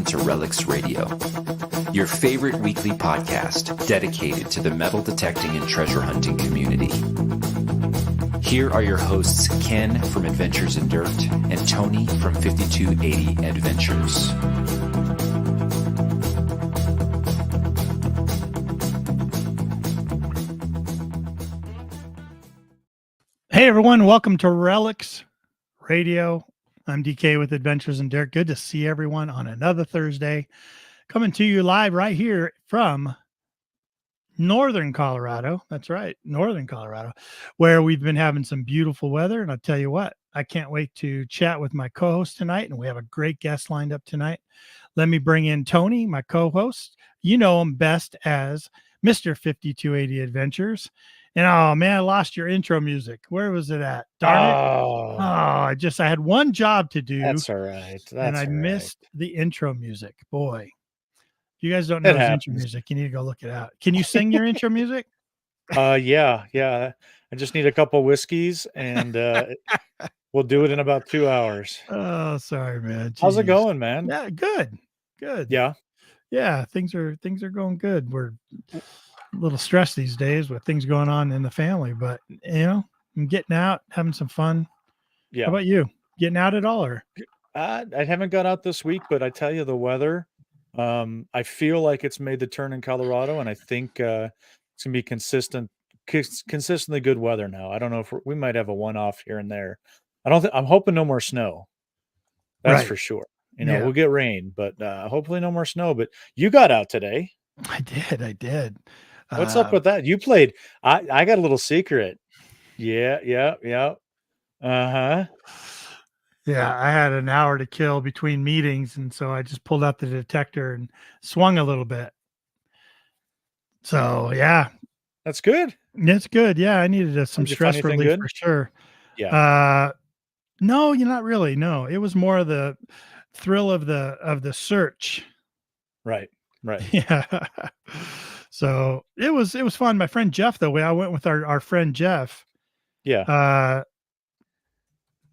welcome to Relics Radio, your favorite weekly podcast dedicated to the metal detecting and treasure hunting community. Here are your hosts, Ken from Adventures in Dirt and Tony from 5280 Adventures. Hey everyone, welcome to Relics Radio. I'm DK with Adventures in Dirt. Good to see everyone on another Thursday. Coming to you live right here from Northern Colorado. That's right, Northern Colorado, where we've been having some beautiful weather. And I'll tell you what, I can't wait to chat with my co-host tonight. And we have a great guest lined up tonight. Let me bring in Tony, my co-host. You know him best as Mr. 5280 Adventures. And oh man, I lost your intro music. Where was it at? Darn it. I had one job to do. That's all right. And I missed the intro music. Boy, if you guys don't know his intro music, you need to go look it out. Can you sing your intro music? Yeah. I just need a couple whiskeys and we'll do it in about 2 hours. Oh, sorry, man. Jeez. How's it going, man? Yeah, good. Yeah, things are going good. We're a little stressed these days with things going on in the family, but you know, I'm getting out, having some fun. Yeah. How about you? Getting out at all? Or I haven't got out this week, but I tell you, the weather, I feel like it's made the turn in Colorado, and I think it's gonna be consistently good weather now. I don't know if we might have a one-off here and there. I'm hoping no more snow. That's for sure. You know, we'll get rain, but hopefully no more snow. But you got out today. I did. What's up with that? You played. I got a little secret. Yeah. Uh-huh. Yeah, I had an hour to kill between meetings, and so I just pulled out the detector and swung a little bit. So, yeah. That's good. It's good. Yeah, I needed some stress relief for sure. Yeah. No, you're not really. No, it was more of the thrill of the search. Right. Yeah. So it was fun. My friend Jeff, though, I went with our friend Jeff. Yeah.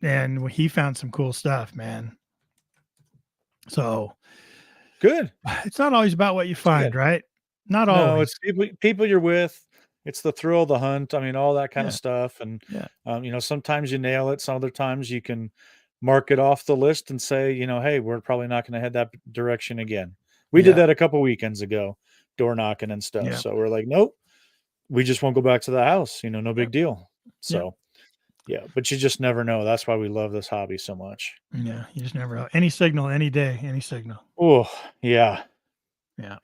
And he found some cool stuff, man. So good. It's not always about what you find, right? Not always. No, it's people you're with. It's the thrill of the hunt. I mean, all that kind of stuff. And, you know, sometimes you nail it. Some other times you can mark it off the list and say, you know, hey, we're probably not going to head that direction again. We did that a couple weekends ago, door knocking and stuff. So we're like, nope, we just won't go back to the house. You know, no big deal. So, but you just never know. That's why we love this hobby so much. Yeah, you just never know. Any signal, any day, any signal. Oh, yeah. Yeah.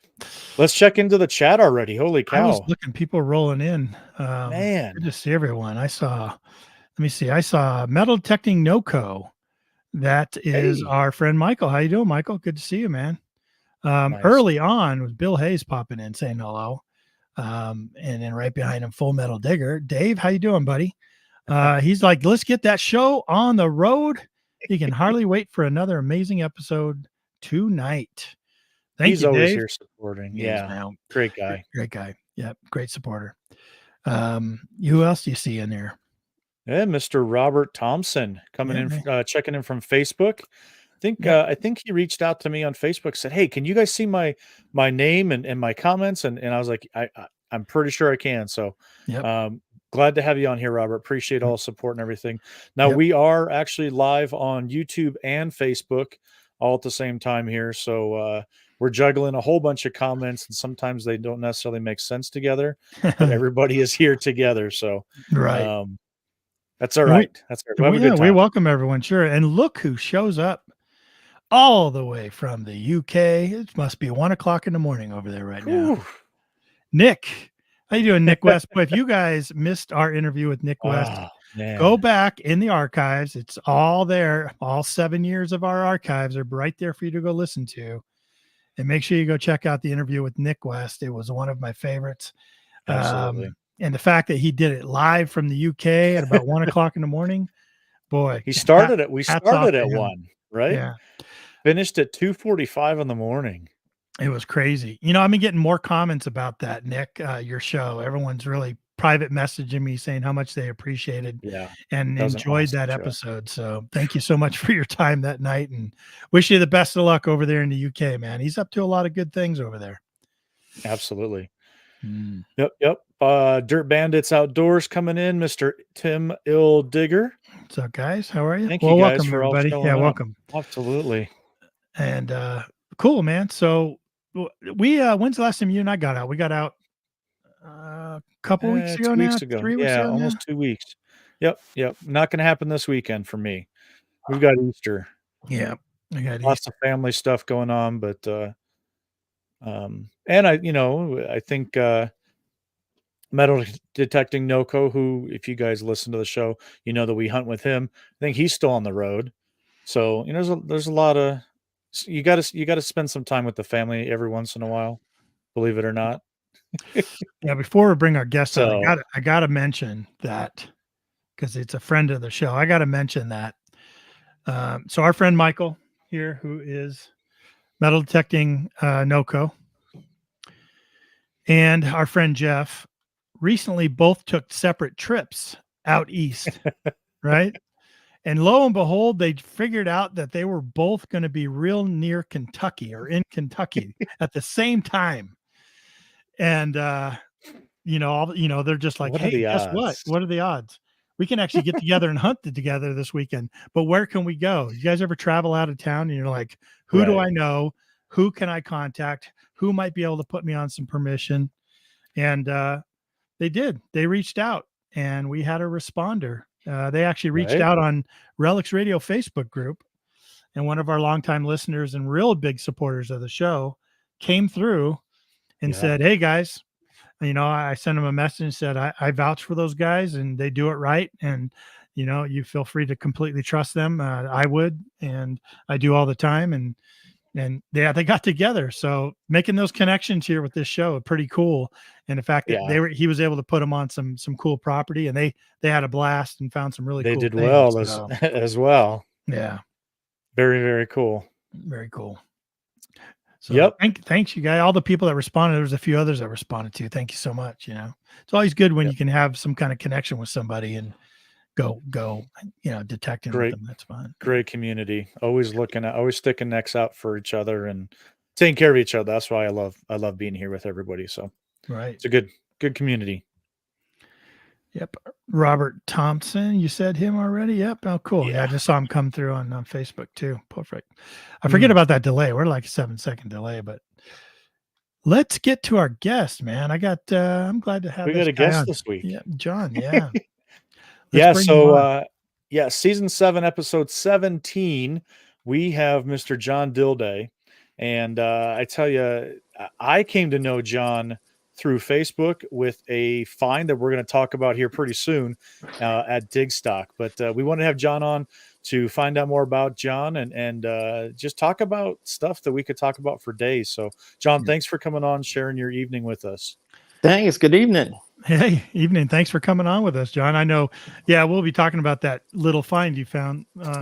Let's check into the chat already. Holy cow. I was looking, people rolling in. Man. Good to see everyone. I saw Metal Detecting NoCo. That is our friend Michael. How you doing, Michael? Good to see you, man. Nice. Early on was Bill Hayes popping in saying hello. And then right behind him, Full Metal Digger. Dave, how you doing, buddy? He's like, let's get that show on the road. He can hardly wait for another amazing episode tonight. He's you, always Dave. Here supporting. Great guy. Great guy. Yep. Great supporter. Who else do you see in there? Yeah, Mr. Robert Thompson coming in, checking in from Facebook. I think he reached out to me on Facebook, said, hey, can you guys see my name and my comments? And I was like, I'm pretty sure I can. So glad to have you on here, Robert. Appreciate all the support and everything. Now we are actually live on YouTube and Facebook all at the same time here. So we're juggling a whole bunch of comments, and sometimes they don't necessarily make sense together, but everybody is here together. So that's all right. That's all right. We welcome everyone. Sure. And look who shows up all the way from the UK. It must be 1:00 in the morning over there right now. Nick, how you doing, Nick West? But if you guys missed our interview with Nick West, go back in the archives. It's all there. All 7 years of our archives are right there for you to go listen to. And make sure you go check out the interview with Nick West. It was one of my favorites. Absolutely. And the fact that he did it live from the UK at about 1:00 in the morning, boy. We started at 1, right? Yeah. Finished at 2:45 in the morning. It was crazy. You know, I've been getting more comments about that, Nick, your show. Everyone's really private messaging me saying how much they appreciated and enjoyed that episode. So thank you so much for your time that night, and wish you the best of luck over there in the UK, man. He's up to a lot of good things over there. Absolutely. Yep. Dirt Bandits Outdoors coming in, Mr. Tim Digger. What's up, guys? How are you? Thank you guys welcome, for everybody. Yeah, welcome. Absolutely. And cool, man. So we when's the last time you and I got out? We got out a couple weeks ago 3 weeks ago. 3 weeks ago almost 2 weeks. Yep. Not going to happen this weekend for me. We've got Easter. Yeah, I got lots of family stuff going on, but and I think metal detecting Noko, who, if you guys listen to the show, you know that we hunt with him. I think he's still on the road, so there's a lot of you got to spend some time with the family every once in a while, believe it or not. Yeah, before we bring our guest on, I gotta mention that because it's a friend of the show. I gotta mention that. So our friend Michael here, who is metal detecting Noko, and our friend Jeff recently both took separate trips out east, right? And lo and behold, they figured out that they were both going to be real near Kentucky or in Kentucky at the same time. And they're just like, hey, guess what? What are the odds? We can actually get together and hunt together this weekend. But where can we go? You guys ever travel out of town and you're like, who do I know? Who can I contact? Who might be able to put me on some permission? And they did. They reached out and we had a responder. They actually reached out on Relics Radio Facebook group, and one of our longtime listeners and real big supporters of the show came through and said, hey guys, I sent them a message and said, I vouch for those guys and they do it right. And, you feel free to completely trust them. I would, and I do all the time. And they got together. So making those connections here with this show are pretty cool. And the fact that he was able to put them on some cool property, and they had a blast and found some really cool things. They did well as well. Yeah. Very, very cool. Very cool. So thanks you guys. All the people that responded, there was a few others that responded too. Thank you so much. It's always good when you can have some kind of connection with somebody and go, detecting with them. That's fun. Great community. Always sticking necks out for each other and taking care of each other. That's why I love being here with everybody. So it's a good community. Yep. Robert Thompson, you said him already? Yep. Oh, cool. Yeah, I just saw him come through on Facebook too. Perfect. I forget about that delay. We're like a 7-second delay, but let's get to our guest, man. I'm glad to have we got a guest this week. Yeah, John. Yeah. Season 7, episode 17, we have Mr. John DILDAY. And I tell you, I came to know John through Facebook with a find that we're going to talk about here pretty soon at Digstock. But we want to have John on to find out more about John and just talk about stuff that we could talk about for days. So, John, thanks for coming on, sharing your evening with us. Thanks. Good evening. Hey, evening. Thanks for coming on with us, John. I know, we'll be talking about that little find you found, little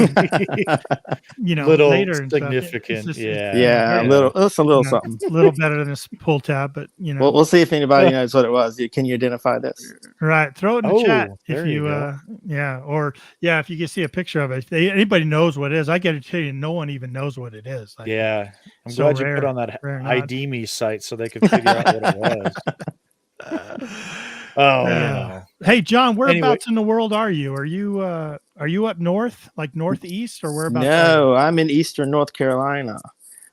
later. Significant. It's a little something. A little better than this pull tab, but we'll see if anybody knows what it was. Can you identify this? Right. Throw it in the chat if if you can see a picture of it. If anybody knows what it is, I got to tell you, no one even knows what it is. I'm glad you put on that ID Me site so they could figure out what it was. Hey, John, whereabouts in the world are you? Are you up north, like northeast, or whereabouts? No, I'm in eastern North Carolina.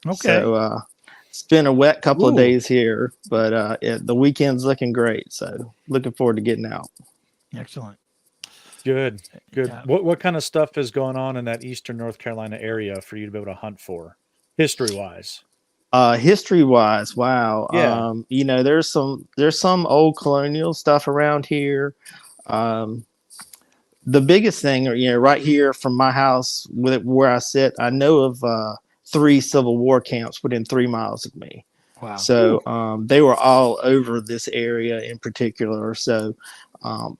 Okay. So it's been a wet couple of days here, but the weekend's looking great. So looking forward to getting out. Excellent. Good. Yeah. What kind of stuff is going on in that eastern North Carolina area for you to be able to hunt for, history-wise? History-wise, wow. Yeah. There's some old colonial stuff around here. The biggest thing, right here from my house where I sit, I know of 3 Civil War camps within 3 miles of me. Wow. So they were all over this area in particular. So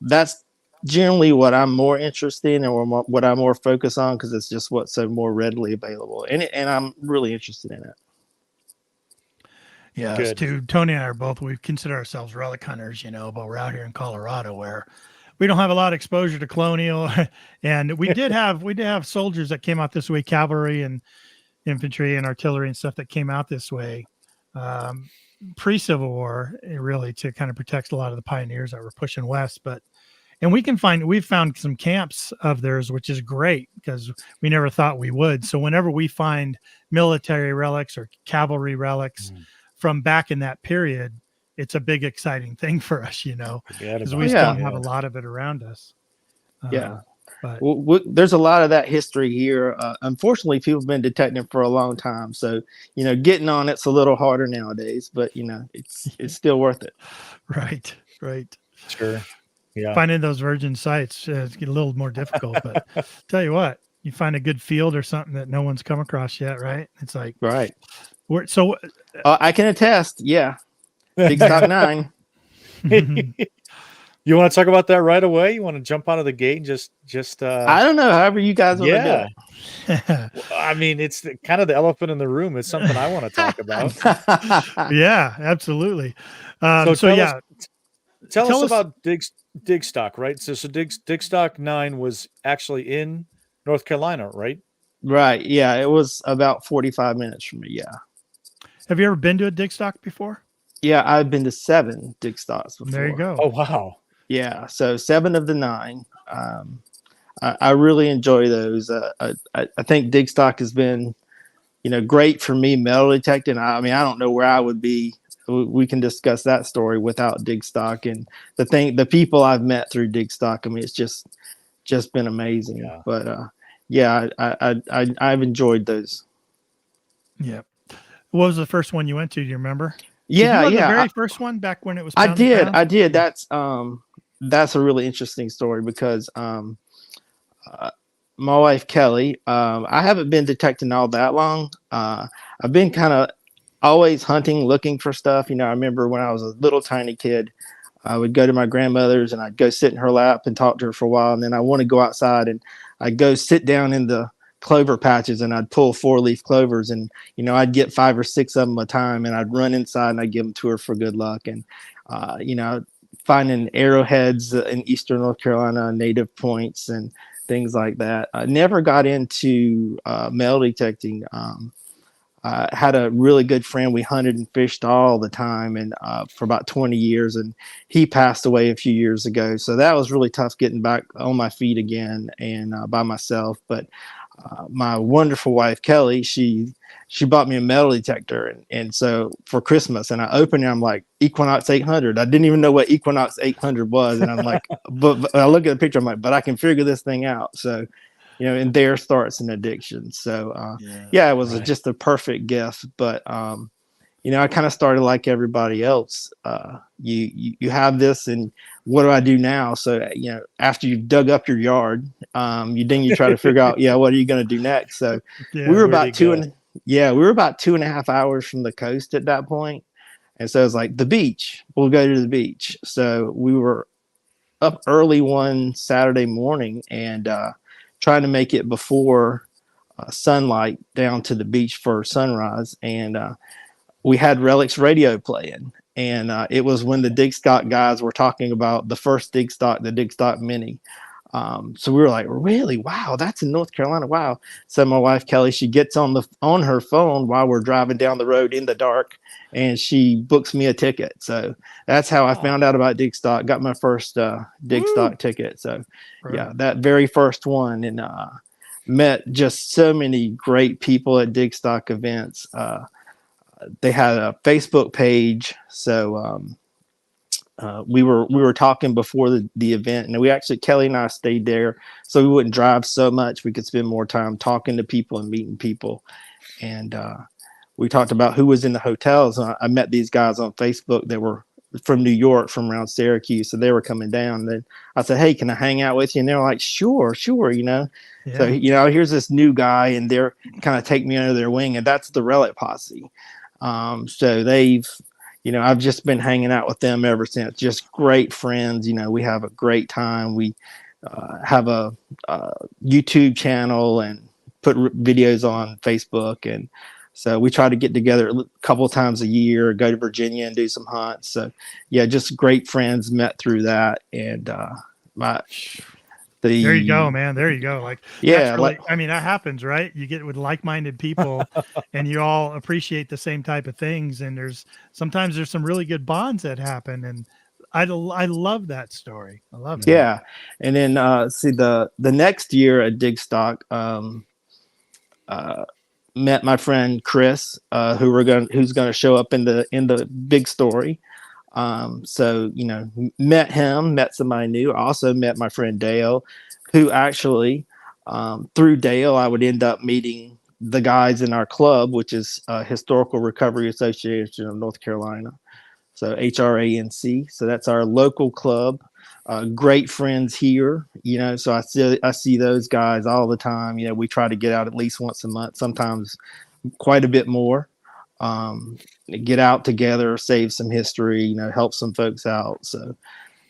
that's generally what I'm more interested in or what I'm more focused on, because it's just what's so more readily available. And I'm really interested in it. Yeah, us too. Tony and I are both, we consider ourselves relic hunters, but we're out here in Colorado where we don't have a lot of exposure to colonial. And we did have soldiers that came out this way, cavalry and infantry and artillery and stuff that came out this way pre-Civil War, really, to kind of protect a lot of the pioneers that were pushing west. And we've found some camps of theirs, which is great because we never thought we would. So whenever we find military relics or cavalry relics from back in that period, it's a big, exciting thing for us, because we still don't have a lot of it around us. But there's a lot of that history here. Unfortunately, people have been detecting it for a long time. So, getting on it's a little harder nowadays, but it's still worth it. Right. Sure. Yeah. Finding those virgin sites is a little more difficult, but tell you what, you find a good field or something that no one's come across yet, right? It's like, right. So I can attest. Yeah. Big Stock 9. You want to talk about that right away? You want to jump out of the gate and just I don't know, however you guys want to do it. I mean, it's kind of the elephant in the room. It's something I want to talk about. Yeah, absolutely. Tell us about Dig Stock, right? So Dig Stock 9 was actually in North Carolina, right? Right. Yeah, it was about 45 minutes from me. Yeah. Have you ever been to a Dig Stock before? Yeah, I've been to 7 Dig Stocks before. There you go. Oh, wow. Yeah, so 7 of the 9. I really enjoy those. I think Dig Stock has been, great for me metal detecting. I mean, I don't know where I would be. We can discuss that story without Dig Stock, and the people I've met through Dig Stock. I mean, it's just been amazing. Yeah. But I've enjoyed those. Yeah. What was the first one you went to? Do you remember? Yeah, the very first one back when it was. I did. That's a really interesting story because my wife Kelly, I haven't been detecting all that long. I've been kind of always hunting, looking for stuff. I remember when I was a little tiny kid, I would go to my grandmother's and I'd go sit in her lap and talk to her for a while, and then I want to go outside and I'd go sit down in the clover patches and I'd pull 4-leaf clovers, and I'd get 5 or 6 of them a time, and I'd run inside and I'd give them to her for good luck. And finding arrowheads in eastern North Carolina, native points and things like that. I never got into metal detecting. I had a really good friend. We hunted and fished all the time, and for about 20 years, and he passed away a few years ago. So that was really tough getting back on my feet again and by myself. But my wonderful wife Kelly, she bought me a metal detector, and so for Christmas, and I opened it, I'm like, Equinox 800. I didn't even know what Equinox 800 was, and I'm like, but I look at the picture, I'm like, but I can figure this thing out. So, and there starts an addiction. So, it was just a perfect gift. But I kind of started like everybody else. You have this, and what do I do now? So, after you've dug up your yard, you try to figure out, what are you going to do next? So we were about 2.5 hours from the coast at that point. And so it's like the beach, we'll go to the beach. So we were up early one Saturday morning and trying to make it before sunlight down to the beach for sunrise. And we had Relics Radio playing. And it was when the Dig Stock guys were talking about the first Dig Stock, the Dig Stock Mini. So we were like, really? Wow, that's in North Carolina. Wow. So my wife Kelly, she gets on her phone while we're driving down the road in the dark, and she books me a ticket. So that's how I found out about Dig Stock. Got my first Dig Stock ticket. So that very first one, and met just so many great people at Dig Stock events. They had a Facebook page, so we were talking before the event, and Kelly and I stayed there so we wouldn't drive so much. We could spend more time talking to people and meeting people, and we talked about who was in the hotels. I met these guys on Facebook that were from New York, from around Syracuse, so they were coming down. And then I said, "Hey, can I hang out with you?" And they were like, "Sure." So here's this new guy, and they're kind of take me under their wing, and that's the Relic Posse. So they've, I've just been hanging out with them ever since. Just great friends. We have a great time. We have a YouTube channel and put videos on Facebook. And So we try to get together a couple of times a year, go to Virginia and do some hunts. So yeah, just great friends met through that. And there you go, man. There you go. Like, yeah, really, I mean, that happens, right? You get with like-minded people and you all appreciate the same type of things. And sometimes there's some really good bonds that happen. And I love that story. I love it. Yeah. And then see the next year at Digstock, met my friend Chris, who's going to show up in the big story. So, met him, met somebody new. I also met my friend Dale, who actually, through Dale, I would end up meeting the guys in our club, which is Historical Recovery Association of North Carolina. So HRANC. So that's our local club. Great friends here, so I see those guys all the time. We try to get out at least once a month, sometimes quite a bit more. Get out together, save some history, help some folks out. So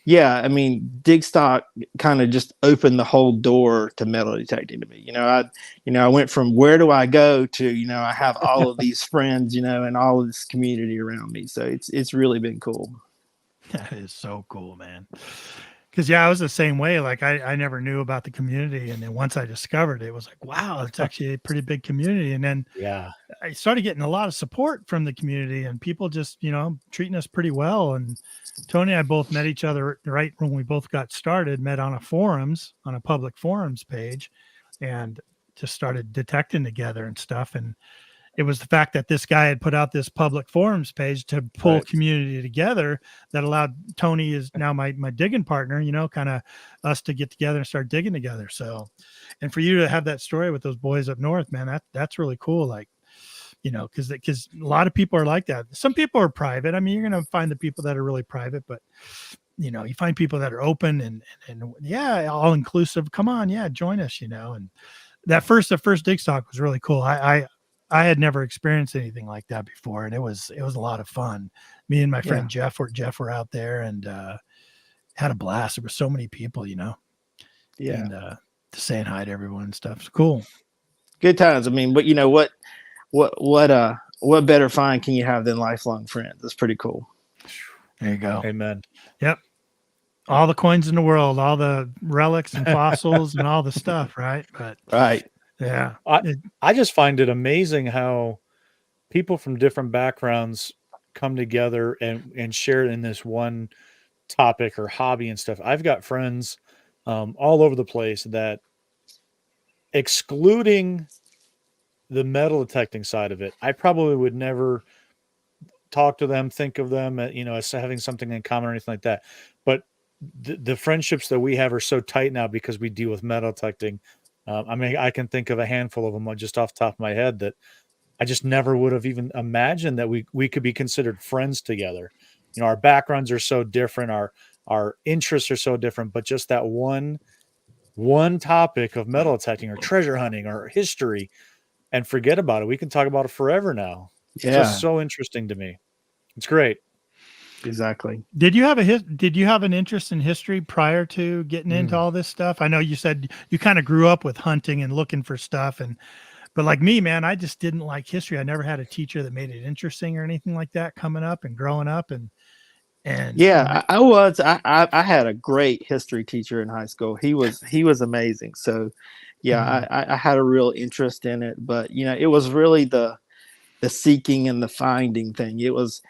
yeah, I mean, Digstock kind of just opened the whole door to metal detecting to me. I went from where do I go to, I have all of these friends, and all of this community around me. So it's really been cool. That is so cool, man. Because yeah, I was the same way. Like I never knew about the community, and then once I discovered it, it was like, wow, it's actually a pretty big community. And then I started getting a lot of support from the community, and people just treating us pretty well. And Tony and I both met each other right when we both got started. Met on a public forums page, and just started detecting together and stuff. And it was the fact that this guy had put out this public forums page to pull community together that allowed Tony is now my digging partner, kind of us to get together and start digging together. So, and for you to have that story with those boys up north, man, that's really cool. Like, because a lot of people are like that. Some people are private. I mean, you're going to find the people that are really private, but you find people that are open and yeah, all inclusive. Come on. Yeah. Join us, and the first Digstock was really cool. I had never experienced anything like that before, and it was a lot of fun. Me and my friend Jeff were out there and had a blast. There were so many people, and saying hi to everyone and stuff. It's cool. Good times. I mean, but what better find can you have than lifelong friends? That's pretty cool. There you go. Amen. Yep. All the coins in the world, all the relics and fossils and all the stuff, right? But right. Yeah. I just find it amazing how people from different backgrounds come together and share in this one topic or hobby and stuff. I've got friends all over the place that, excluding the metal detecting side of it, I probably would never talk to them, think of them, as having something in common or anything like that. But the friendships that we have are so tight now because we deal with metal detecting. I mean, I can think of a handful of them just off the top of my head that I just never would have even imagined that we could be considered friends together. Our backgrounds are so different. Our interests are so different, but just that one topic of metal detecting or treasure hunting or history, and forget about it. We can talk about it forever now. It's just so interesting to me. It's great. Exactly. Did you have an interest in history prior to getting into all this stuff? I know you said you kind of grew up with hunting and looking for stuff, but like me, man, I just didn't like history. I never had a teacher that made it interesting or anything like that coming up and growing up. And yeah, I had a great history teacher in high school. He was amazing. So yeah, I had a real interest in it, but it was really the seeking and the finding thing. It was,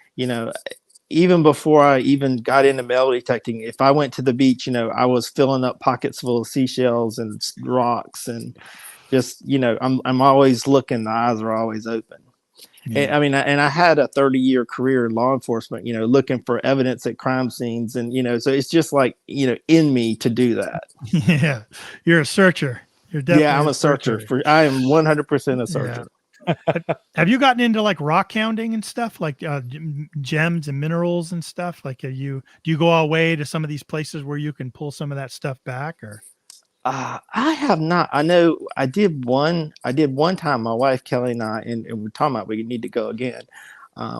even before I even got into metal detecting, if I went to the beach, I was filling up pockets full of seashells and rocks, and just, I'm always looking. The eyes are always open. Yeah. And I had a 30-year career in law enforcement, looking for evidence at crime scenes, and so it's just like in me to do that. Yeah, you're a searcher. You're definitely I'm a searcher. I am 100% a searcher. Yeah. Have you gotten into like rock hounding and stuff, like gems and minerals and stuff? Like, do you go all the way to some of these places where you can pull some of that stuff back? Or I have not. I know I did one time. My wife Kelly and I, and we're talking about we need to go again.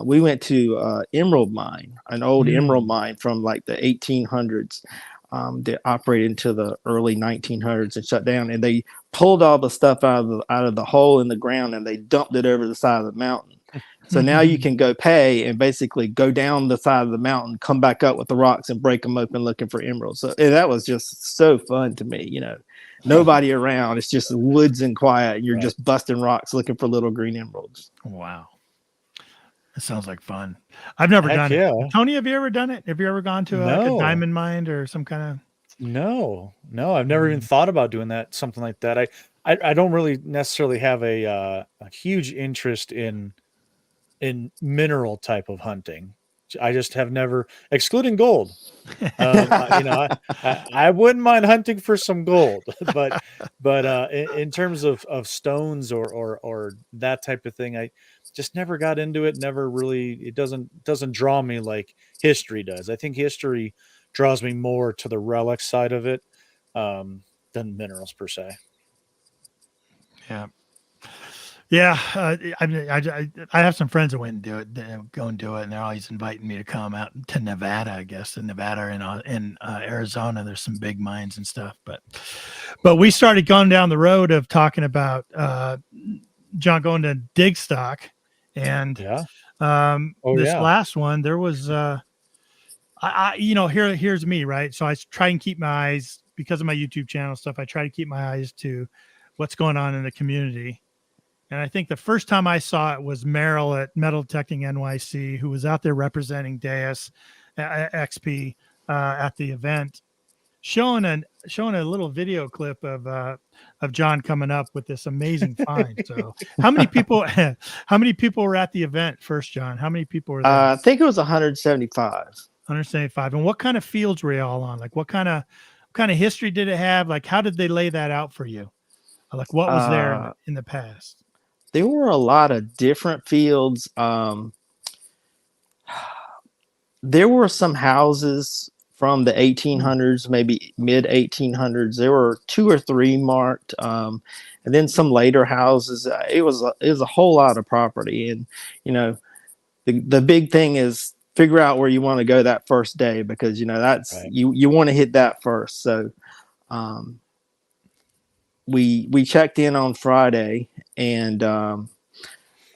We went to emerald mine, an old emerald mine from like the 1800s. that operated until the early 1900s and shut down. And they pulled all the stuff out of the hole in the ground and they dumped it over the side of the mountain. So now you can go pay and basically go down the side of the mountain, come back up with the rocks and break them open looking for emeralds. So that was just so fun to me, you know. Nobody around. It's just woods and quiet. You're just busting rocks looking for little green emeralds. Wow. It sounds like fun. I've never done it. Tony, have you ever done it? Have you ever gone to like a diamond mine or some kind of? No, I've never even thought about doing that. Something like that. I don't really necessarily have a huge interest in mineral type of hunting. I just have never, excluding gold. I wouldn't mind hunting for some gold, but in terms of stones or that type of thing, I just never got into it. Never really, it doesn't draw me like history does. I think history draws me more to the relic side of it than minerals per se. Yeah. Yeah, I have some friends that went and do it. They go and do it, and they're always inviting me to come out to Nevada. I guess in Nevada and in Arizona, there's some big mines and stuff. But we started going down the road of talking about John going to dig stock, and last one there was here's me, right? So I try and keep my eyes, because of my YouTube channel stuff. I try to keep my eyes to what's going on in the community. And I think the first time I saw it was Merrill at Metal Detecting NYC, who was out there representing Deus XP at the event, showing a little video clip of John coming up with this amazing find. So how many people were at the event first, John? How many people were there? I think it was 175. 175. And what kind of fields were you all on? Like what kind of history did it have? Like how did they lay that out for you? Like what was there in the past? There were a lot of different fields. There were some houses from the 1800s, maybe mid 1800s. There were 2 or 3 marked, and then some later houses. It was a whole lot of property, and the big thing is figure out where you want to go that first day, because that's right. You want to hit that first. So we checked in on Friday, and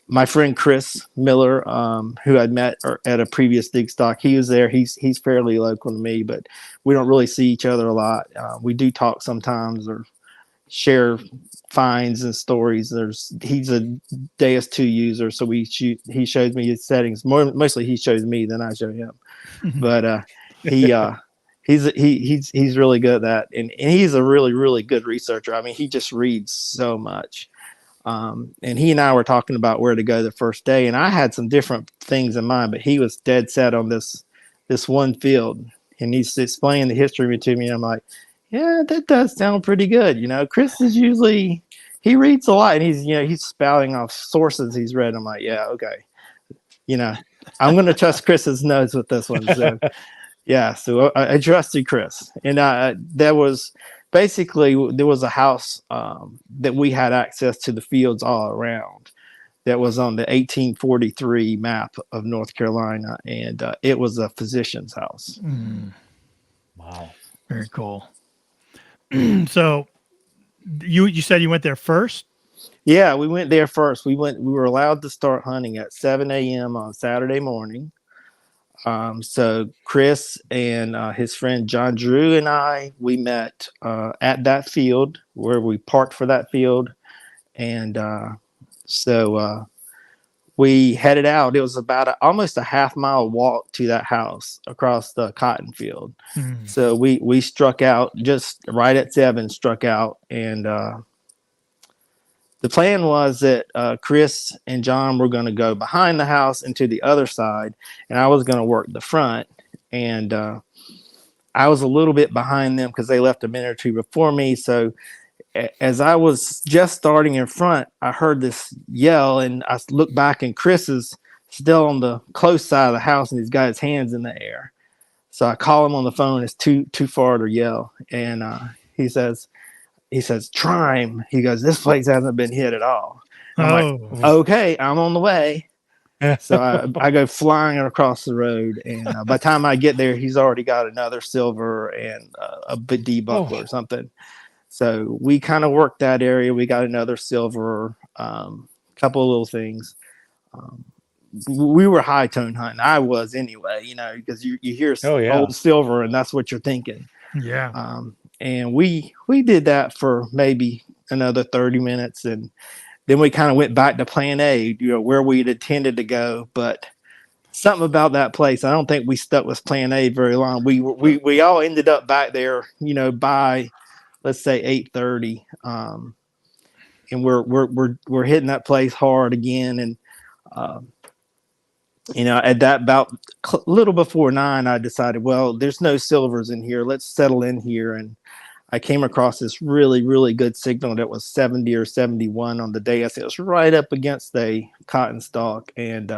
my friend Chris Miller, who I'd met at a previous dig stock, he was there. He's fairly local to me, but we don't really see each other a lot. We do talk sometimes or share finds and stories. He's a Deus 2 user, so he shows me his settings. Mostly he shows me than I show him. But he's really good at that, and he's a really, really good researcher. I mean, he just reads so much. And he and I were talking about where to go the first day, and I had some different things in mind, but he was dead set on this one field, and he's explaining the history to me. And I'm like, yeah, that does sound pretty good. Chris is usually, he reads a lot, and he's spouting off sources he's read. I'm like, yeah, okay. I'm going to trust Chris's nose with this one. So yeah, so I trusted Chris, and there was a house that we had access to the fields all around that was on the 1843 map of North Carolina, and it was a physician's house. Wow, very cool. So you said you went there first? Yeah, we went there first. We were allowed to start hunting at 7 a.m. on Saturday morning. So Chris and his friend John Drew and we met at that field where we parked for that field. And so we headed out. It was about almost a half-mile walk to that house across the cotton field. So we struck out just right at 7, and the plan was that Chris and John were going to go behind the house and to the other side, and I was going to work the front. And I was a little bit behind them because they left a minute or two before me. So as I was just starting in front, I heard this yell, and I looked back, and Chris is still on the close side of the house, and he's got his hands in the air. So I call him on the phone. It's too far to yell, and he says, "Try him." He goes, "This place hasn't been hit at all." I'm like, "Okay, I'm on the way." So I go flying across the road, and by the time I get there, he's already got another silver and a D buckle or something. So we kind of worked that area. We got another silver, couple of little things. We were high tone hunting. I was anyway, you know, because you hear old silver and that's what you're thinking. Yeah. And we did that for maybe another 30 minutes, and then we kind of went back to plan A, you know, where we'd intended to go. But something about that place, I don't think we stuck with plan A very long. We all ended up back there, you know, by let's say 8:30, and we're hitting that place hard again. And you know, at that about little before 9, I decided, well, there's no silvers in here. Let's settle in here. And I came across this really, really good signal that was 70 or 71 on the day. I said it was right up against a cotton stalk. And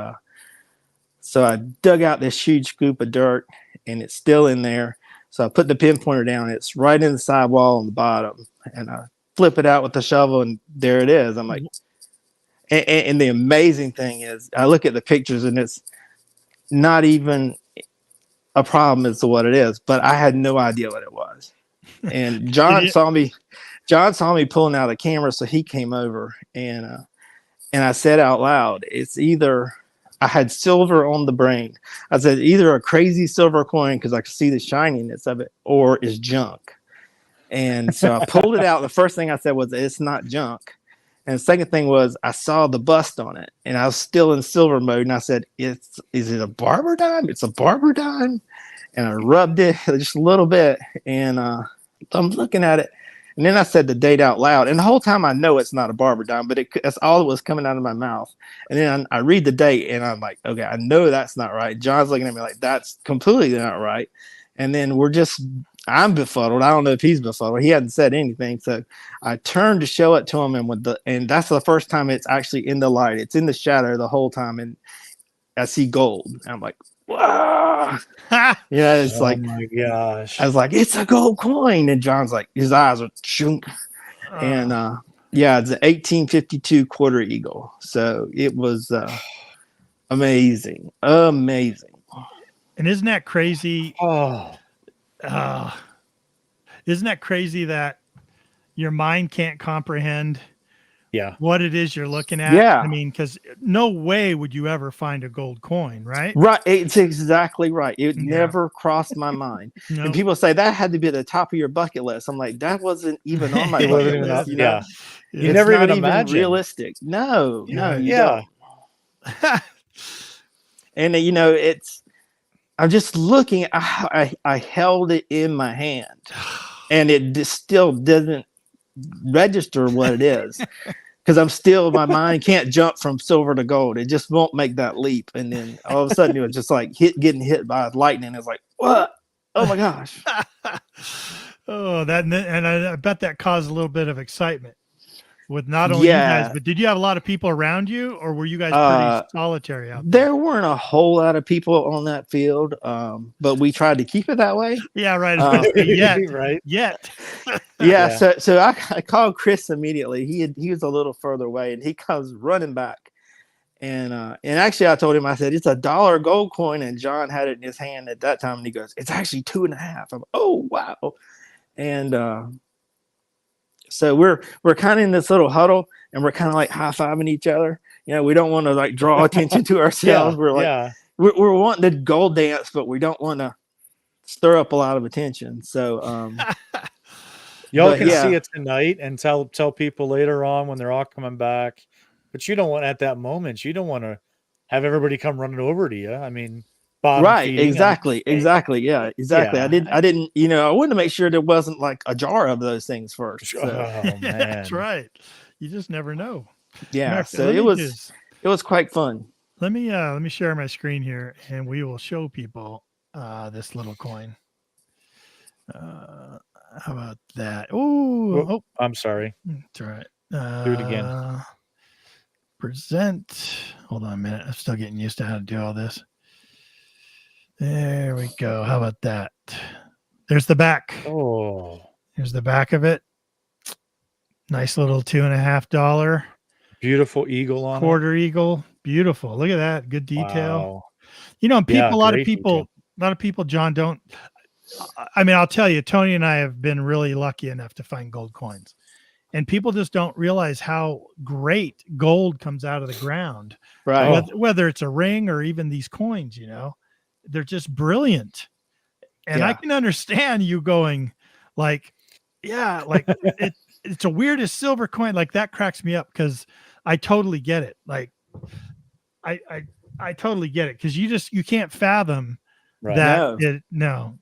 so I dug out this huge scoop of dirt, and it's still in there. So I put the pinpointer down. It's right in the sidewall on the bottom. And I flip it out with the shovel, and there it is. I'm like, and the amazing thing is, I look at the pictures, and it's not even a problem as to what it is, but I had no idea what it was. And John saw me pulling out a camera, so he came over, and I said out loud, it's either, I had silver on the brain. I said either a crazy silver coin because I could see the shininess of it, or it's junk. And so I pulled it out. The first thing I said was, it's not junk. And the second thing was, I saw the bust on it, and I was still in silver mode. And I said, is it a barber dime? It's a barber dime. And I rubbed it just a little bit, and I'm looking at it. And then I said the date out loud. And the whole time I know it's not a barber dime, but that's all that was coming out of my mouth. And then I read the date, and I'm like, okay, I know that's not right. John's looking at me like, that's completely not right. And then I'm befuddled. I don't know if he's befuddled. He hadn't said anything. So I turned to show it to him, and that's the first time it's actually in the light. It's in the shadow the whole time, and I see gold. And I'm like, wow. Yeah, it's like, my gosh. I was like, it's a gold coin. And John's like, his eyes are chunk. And yeah, it's an 1852 quarter eagle. So it was amazing. And isn't that crazy? Isn't that crazy that your mind can't comprehend what it is you're looking at? Yeah. I mean, because no way would you ever find a gold coin, right? Right. It's exactly right. It never crossed my mind. No. And people say that had to be at the top of your bucket list. I'm like, that wasn't even on my bucket list. You know? You never even imagined. Realistic. No. Yeah. And you know, I'm just looking. I held it in my hand, and it still doesn't register what it is, because my mind can't jump from silver to gold. It just won't make that leap. And then all of a sudden, it was just like getting hit by lightning. It's like, what? Oh my gosh! And I bet that caused a little bit of excitement with not only you guys, but did you have a lot of people around you, or were you guys pretty solitary out there? There weren't a whole lot of people on that field, but we tried to keep it that way. Yeah, right. Yet. Yeah. So I called Chris immediately. He was a little further away, and he comes running back. And actually, I told him, I said, it's $1 gold coin, and John had it in his hand at that time, and he goes, it's actually 2.5. I'm, oh wow. And so we're kind of in this little huddle, and we're kind of like high-fiving each other. You know, we don't want to like draw attention to ourselves. We're like, we're wanting the gold dance, but we don't want to stir up a lot of attention. So y'all can see it tonight and tell people later on when they're all coming back. But you don't want, at that moment, you don't want to have everybody come running over to you. I mean, right, exactly. Yeah, exactly. I didn't, you know, I wanted to make sure there wasn't like a jar of those things first. So. Oh man, that's right. You just never know. Yeah, so it was quite fun. Let me share my screen here, and we will show people this little coin. How about that? Oh, I'm sorry. That's all right. Do it again. Present. Hold on a minute. I'm still getting used to how to do all this. There we go. How about that? There's the back. Oh, here's the back of it. Nice little $2.50. Beautiful eagle on quarter eagle. beautiful. Look at that. Good detail. Wow. You know, people, Yeah, a lot of great people, John, don't. I mean, I'll tell you, Tony and I have been really lucky enough to find gold coins, and people just don't realize how great gold comes out of the ground. Right. Whether it's a ring or even these coins, you know, they're just brilliant. And I can understand you going like, yeah, like it's a weirdest silver coin. Like that cracks me up because I totally get it. Like I totally get it. Cause you can't fathom that. No.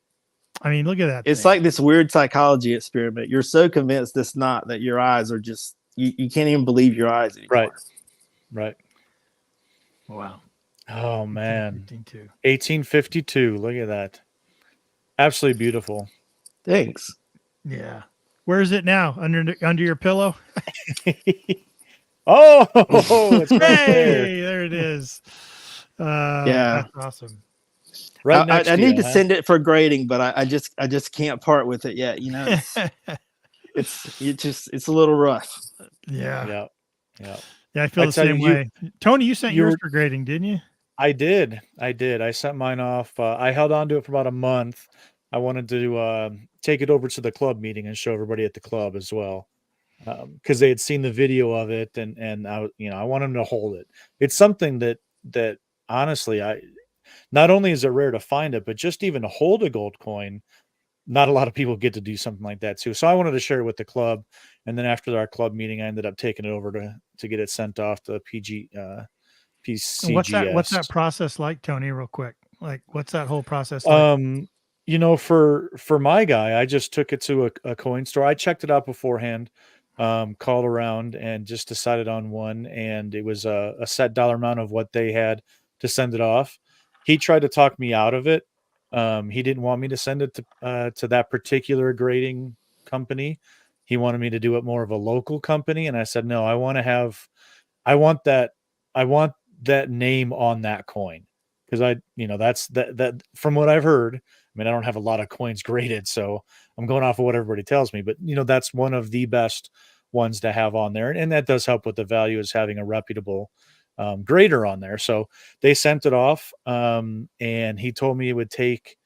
I mean, look at that. It's like this weird psychology experiment. You're so convinced it's not that your eyes are just, you can't even believe your eyes anymore. Right. Wow. Oh man. 1852. Look at that. Absolutely beautiful. Thanks. Yeah. Where is it now? Under your pillow? Oh, it's right there. Hey, there it is. Yeah. That's awesome. Right next I to need you, to send it for grading, but I just can't part with it yet. You know, it's a little rough. Yeah. Yeah. I feel the same way. Tony, you sent yours for grading, didn't you? I did. I sent mine off. I held on to it for about a month. I wanted to take it over to the club meeting and show everybody at the club as well, because they had seen the video of it, and I want them to hold it. It's something that honestly, not only is it rare to find it, but just even to hold a gold coin, not a lot of people get to do something like that too. So I wanted to share it with the club, and then after our club meeting, I ended up taking it over to get it sent off to PCGS. What's that process like, Tony? Real quick, like what's that whole process like? For my guy, I just took it to a coin store. I checked it out beforehand, called around and just decided on one, and it was a set dollar amount of what they had to send it off. He tried to talk me out of it. He didn't want me to send it to that particular grading company. He wanted me to do it more of a local company, and I said no. I want that name on that coin, because that's that from what I've heard. I mean, I don't have a lot of coins graded, so I'm going off of what everybody tells me, but that's one of the best ones to have on there. And that does help with the value, is having a reputable grader on there. So they sent it off. And he told me it would take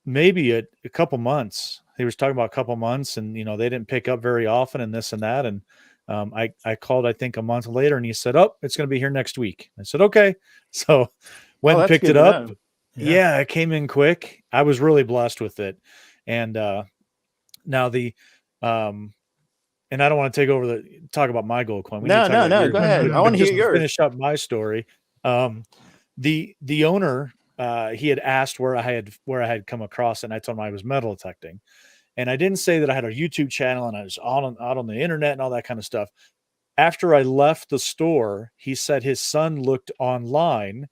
maybe a couple months. He was talking about a couple months, and, they didn't pick up very often and this and that. And I called, I think, a month later, and he said, "Oh, it's going to be here next week." I said, "Okay." So went and picked it up. Yeah, it came in quick. I was really blessed with it. And now and I don't want to talk about my gold coin. No, go ahead. I want to hear yours. Finish up my story. The owner, he had asked where I had come across it, and I told him I was metal detecting. And I didn't say that I had a YouTube channel and I was out on the internet and all that kind of stuff. After I left the store, he said his son looked online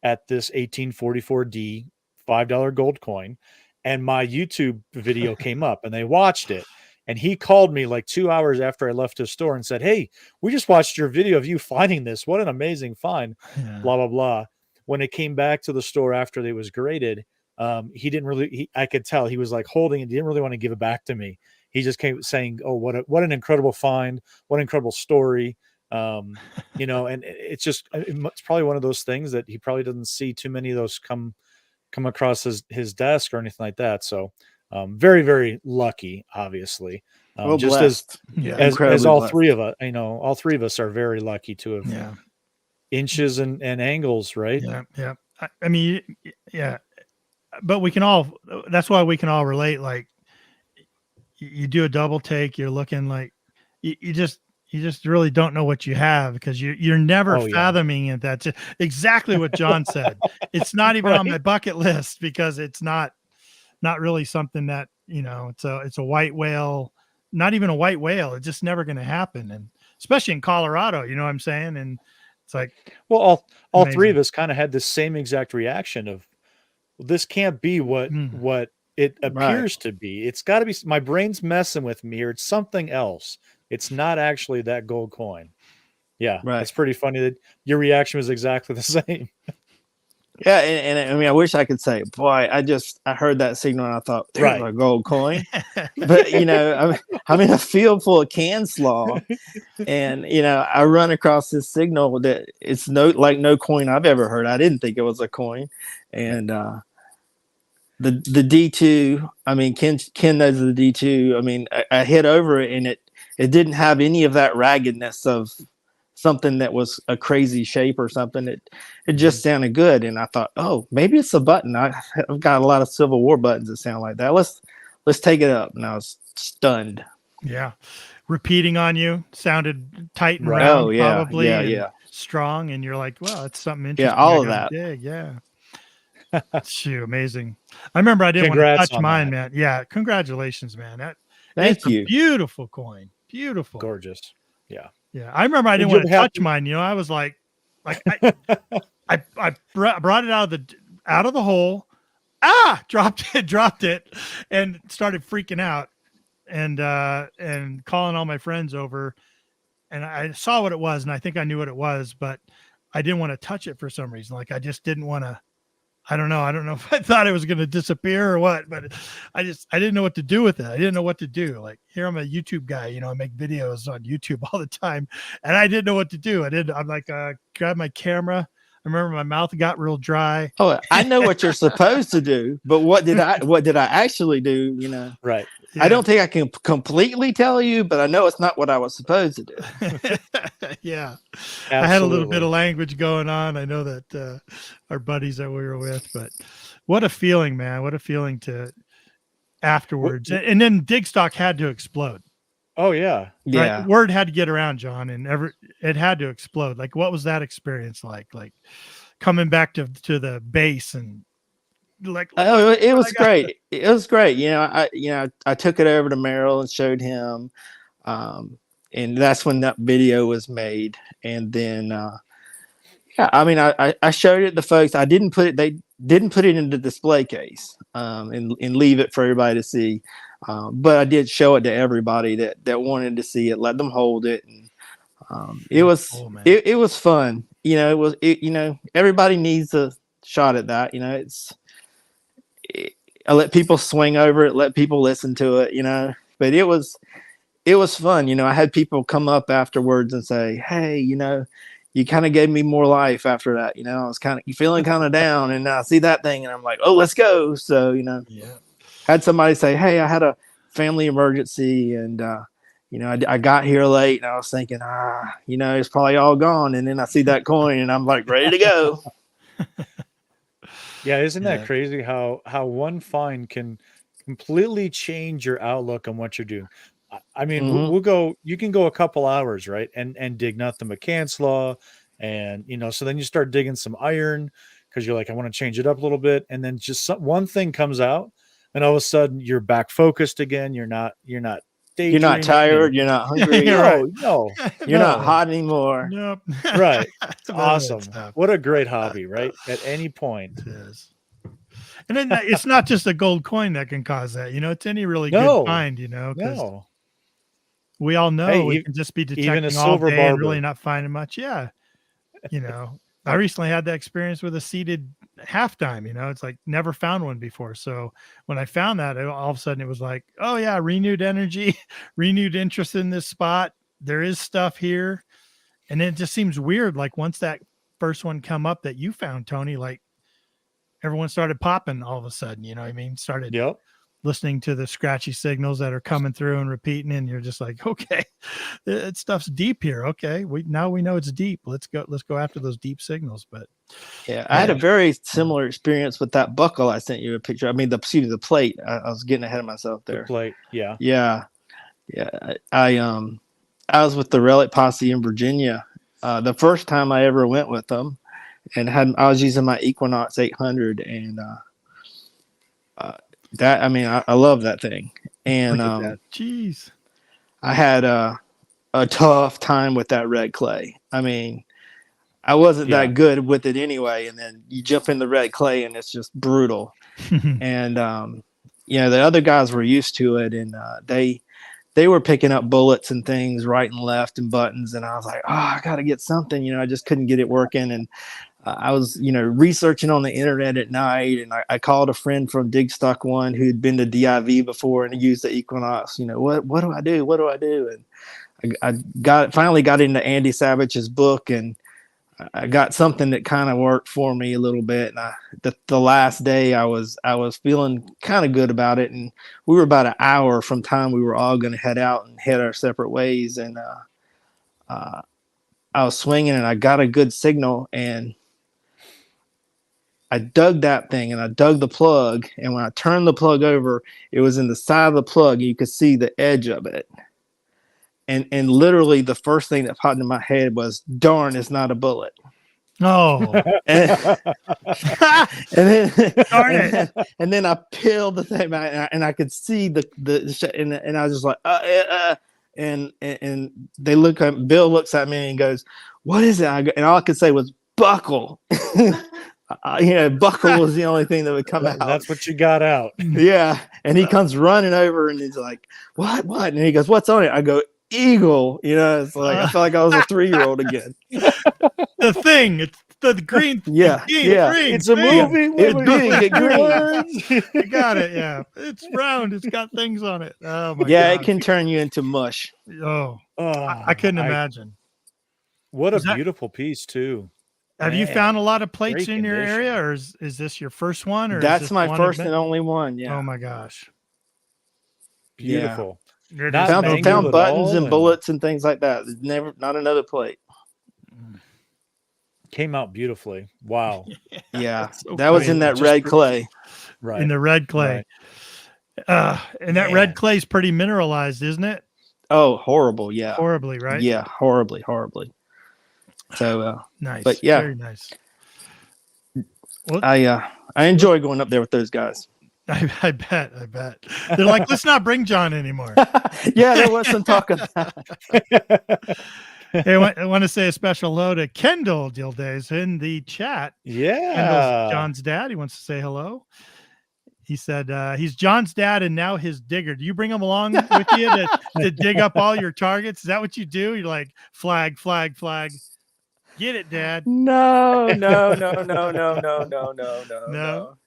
at this 1844D $5 gold coin, and my YouTube video came up, and they watched it. And he called me like 2 hours after I left his store and said, "Hey, we just watched your video of you finding this. What an amazing find." Blah, blah, blah. When it came back to the store after it was graded, he didn't really, I could tell he was like holding it. He didn't really want to give it back to me. He just came saying, "Oh, what an incredible find. What an incredible story." And it's probably one of those things that he probably doesn't see too many of those come across his desk or anything like that. So very, very lucky, obviously. Just as all three of us, all three of us are very lucky to have inches and angles, right? Yeah. I mean, yeah, but that's why we can all relate. Like you do a double take, you're looking like you just really don't know what you have, because you're never fathoming it. That's exactly what John said. It's not even on my bucket list, because it's not really something that, it's a white whale, not even a white whale. It's just never going to happen. And especially in Colorado, you know what I'm saying? And it's like, well, all three of us kind of had the same exact reaction of, this can't be what it appears to be. It's got to be, my brain's messing with me, or it's something else. It's not actually that gold coin. Yeah. Right. It's pretty funny that your reaction was exactly the same. Yeah, and I mean, I wish I could say, boy, I heard that signal and I thought, there's a gold coin. But I'm in a field full of can slaw, and I run across this signal that it's no coin I've ever heard. I didn't think it was a coin, and the D2. I mean, Ken knows the D2. I mean, I hit over it and it didn't have any of that raggedness of something that was a crazy shape or something. It just sounded good, and I thought, oh, maybe it's a button. I've got a lot of Civil War buttons that sound like that. Let's take it up. And I was stunned. Yeah, repeating on you sounded tight and round, probably. Yeah, strong, and you're like, well, it's something interesting. Yeah, all of that. Dig. Yeah. Shoot, amazing. I remember I didn't want to touch mine, man. Yeah, congratulations, man. Thank you. Beautiful coin. Beautiful. Gorgeous. Yeah. Yeah, I remember I didn't want to touch mine. I was like I brought it out of the hole. Dropped it, and started freaking out, and calling all my friends over. And I saw what it was, and I think I knew what it was, but I didn't want to touch it for some reason. Like I just didn't want to. I don't know if I thought it was going to disappear or what, but I didn't know what to do with it. I didn't know what to do. Like here, I'm a YouTube guy, I make videos on YouTube all the time, and I didn't know what to do. I'm like, grab my camera. I remember my mouth got real dry. Oh, I know what you're supposed to do, but what did I actually do? Right. Yeah. I don't think I can completely tell you, but I know it's not what I was supposed to do. Yeah. Absolutely. I had a little bit of language going on. I know that our buddies that we were with, but what a feeling, man. What a feeling to afterwards. And then Digstock had to explode. Oh, yeah. Yeah. Right? Word had to get around, John, and it had to explode. Like, what was that experience like? Like coming back to the base and it was great. It was great. I took it over to Merrill and showed him, and that's when that video was made. And then, I showed it to folks. They didn't put it in the display case, and leave it for everybody to see. But I did show it to everybody that wanted to see it, let them hold it. And, it was fun. Everybody needs a shot at that. I let people swing over it, let people listen to it, but it was fun. I had people come up afterwards and say, hey, you kind of gave me more life after that. I was feeling kind of down, and I see that thing and I'm like, oh, let's go. So, had somebody say, hey, I had a family emergency, and, I got here late, and I was thinking, it's probably all gone. And then I see that coin and I'm like, ready to go. Yeah, isn't that crazy how one find can completely change your outlook on what you're doing? I mean, you can go a couple hours, right? And dig nothing but can slaw. And, so then you start digging some iron because you're like, I want to change it up a little bit. And then just one thing comes out, and all of a sudden you're back focused again. You're not You're not tired. You're not hungry. No, you're not hot anymore. Nope. Right. It's awesome. What a great hobby, right? At any point. It is. And then it's not just a gold coin that can cause that. It's any really good find, because we all know we can just be detecting all day and really not finding much. Yeah. I recently had that experience with a seated half dime. It's like never found one before. So when I found that, all of a sudden it was like, oh yeah, renewed energy, renewed interest in this spot. There is stuff here. And it just seems weird. Like once that first one come up that you found, Tony, like everyone started popping all of a sudden, started listening to the scratchy signals that are coming through and repeating. And you're just like, okay, that stuff's deep here. Okay. Now we know it's deep. Let's go after those deep signals. But I had a very similar experience with that buckle I sent you a picture. I mean, the plate. I was getting ahead of myself there. The plate. Yeah. Yeah. I was with the Relic Posse in Virginia. The first time I ever went with them, and I was using my Equinox 800, and I love that thing. And jeez, I had a tough time with that red clay. I mean, I wasn't that good with it anyway, and then you jump in the red clay and it's just brutal. And the other guys were used to it, and they were picking up bullets and things right and left and buttons, and I was like, oh, I got to get something. I just couldn't get it working. And I was, researching on the internet at night, and I called a friend from Dig Stock One who'd been to DIV before and used the Equinox. What do I do? What do I do? And I finally got into Andy Savage's book, and I got something that kind of worked for me a little bit. And the last day I was feeling kind of good about it. And we were about an hour from time we were all going to head out and head our separate ways. And I was swinging, and I got a good signal, and I dug that thing, and I dug the plug. And when I turned the plug over, it was in the side of the plug. You could see the edge of it. And literally the first thing that popped in my head was, darn, it's not a bullet. Oh, and darn it. And then I peeled the thing back, and I could see and I was just like, and they look at Bill looks at me and goes, what is it? And all I could say was buckle. Buckle was the only thing that would come out. That's what you got out. Yeah. And he comes running over, and he's like, what? And he goes, what's on it? I go, Eagle. It's like I felt like I was a 3-year-old again. The thing, it's the green. Yeah. Green, It's a movie. It's big. Green. You got it. Yeah, it's round. It's got things on it. Oh my yeah, God. it can turn you into mush. Oh, I couldn't imagine. What a beautiful piece too. Have you found a lot of plates Great in your condition. area, or is this your first one? Or That's my first and only one. Yeah. Oh my gosh. Beautiful. You're Not just mangled Found at buttons all, and bullets and things like that. Not another plate. Came out beautifully. Wow. Yeah, so that was funny. in that red clay. Right. In the red clay. And that red clay is pretty mineralized, isn't it? Oh, horrible. Yeah. Horribly, right? Yeah, horribly. So, Nice. But yeah. Very nice. Well, I enjoy going up there with those guys. I bet. They're like, let's not bring John anymore. Yeah, there was some talk of that. Hey, I want to say a special hello to Kendall DILDAY in the chat. Yeah. Kendall's John's dad. He wants to say hello. He said he's John's dad and now his digger. Do you bring him along with you to dig up all your targets? Is that what you do? You're like, flag. Get it, Dad. No.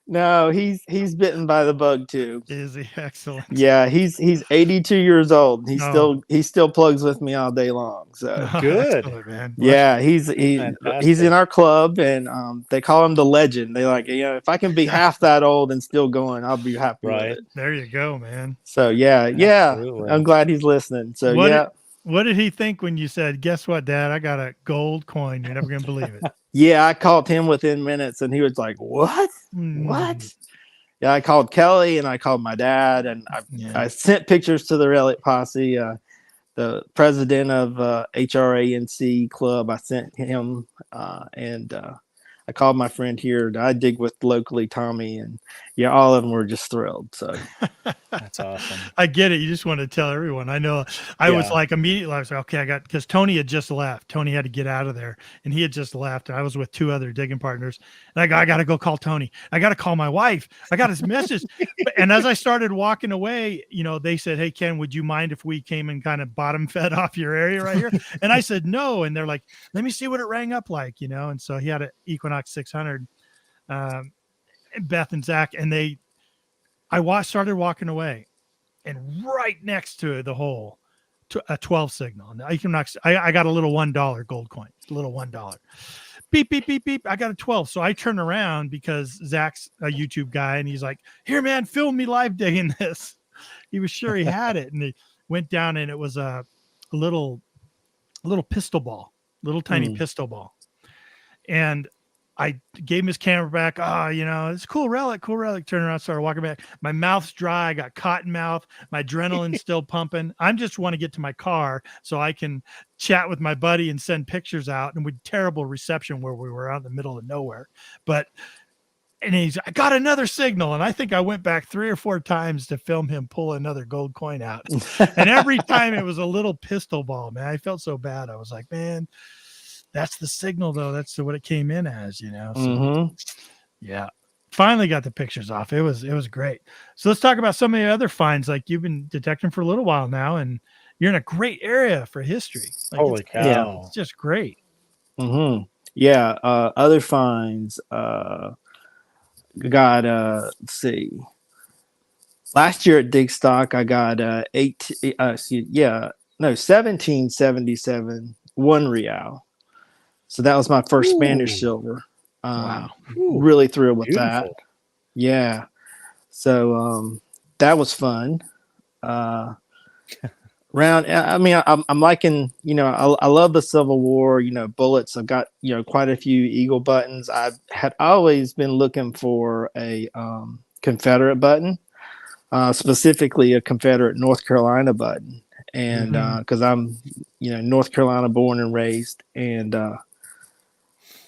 No, he's bitten by the bug too. Is he? Excellent. Yeah, he's 82 years old. He still plugs with me all day long. So Good. Man. yeah, he's in our club, and they call him the legend. They like, if I can be half that old and still going, I'll be happy with it. There you go, man. So yeah, Absolutely. I'm glad he's listening. So what did he think when you said, guess what, Dad? I got a gold coin. You're never going to believe it. yeah, I called him within minutes, and he was like, what? What? Yeah, I called Kelly, and I called my dad, and I sent pictures to the Relic Posse. The president of HRANC Club, I sent him, and I called my friend here. I dig with locally, Tommy, and all of them were just thrilled. So that's awesome. I get it. You just want to tell everyone. I know. I was like immediately. I was like, okay, because Tony had just left. Tony had to get out of there, and he had just left. And I was with 2 other digging partners, and I got to go call Tony. I got to call my wife. I got his message. And as I started walking away, they said, "Hey, Ken, would you mind if we came and kind of bottom fed off your area right here?" And I said, "No." And they're like, "Let me see what it rang up like," And so he had an Equinox 600. Beth and Zach, and I started walking away, and right next to the hole, a 12 signal. Now I got a little $1 gold coin, a little $1. Beep, beep, beep, beep. I got a 12. So I turn around because Zach's a YouTube guy, and he's like, "Here, man, film me live digging this." He was sure he had it, and he went down, and it was a little pistol ball, little tiny pistol ball, and I gave him his camera back. It's a cool relic. Turn around, started walking back. My mouth's dry. I got cotton mouth. My adrenaline's still pumping. I just want to get to my car so I can chat with my buddy and send pictures out. And with terrible reception where we were out in the middle of nowhere. And I got another signal. And I think I went back 3 or 4 times to film him pull another gold coin out. And every time it was a little pistol ball, man. I felt so bad. I was like, man, that's the signal, though. That's what it came in as, So, yeah. Finally got the pictures off. It was great. So let's talk about some of the other finds. Like, you've been detecting for a little while now, and you're in a great area for history. Like, Holy cow. Yeah. It's just great. Mm-hmm. Yeah. Other finds. Got let's see. Last year at Dig Stock, I got 1777 1 real. So that was my first Spanish silver. Wow. Really thrilled with Beautiful. that. Yeah. So that was fun. I'm liking, I love the Civil War, bullets. I've got, quite a few Eagle buttons. I had always been looking for a Confederate button, specifically a Confederate North Carolina button. And because I'm, North Carolina born and raised. And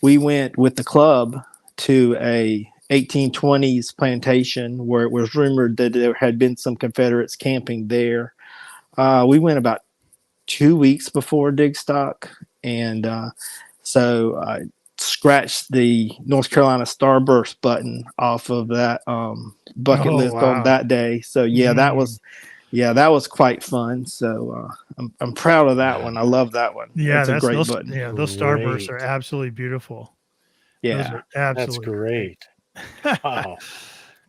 we went with the club to a 1820s plantation where it was rumored that there had been some Confederates camping there. We went about 2 weeks before Dig Stock, and so I scratched the North Carolina Starburst button off of that bucket list on that day. So that was quite fun. So I'm proud of that one. I love that one. Yeah, that's a great button. Yeah, those Starbursts are absolutely beautiful. Yeah, that's great. Wow.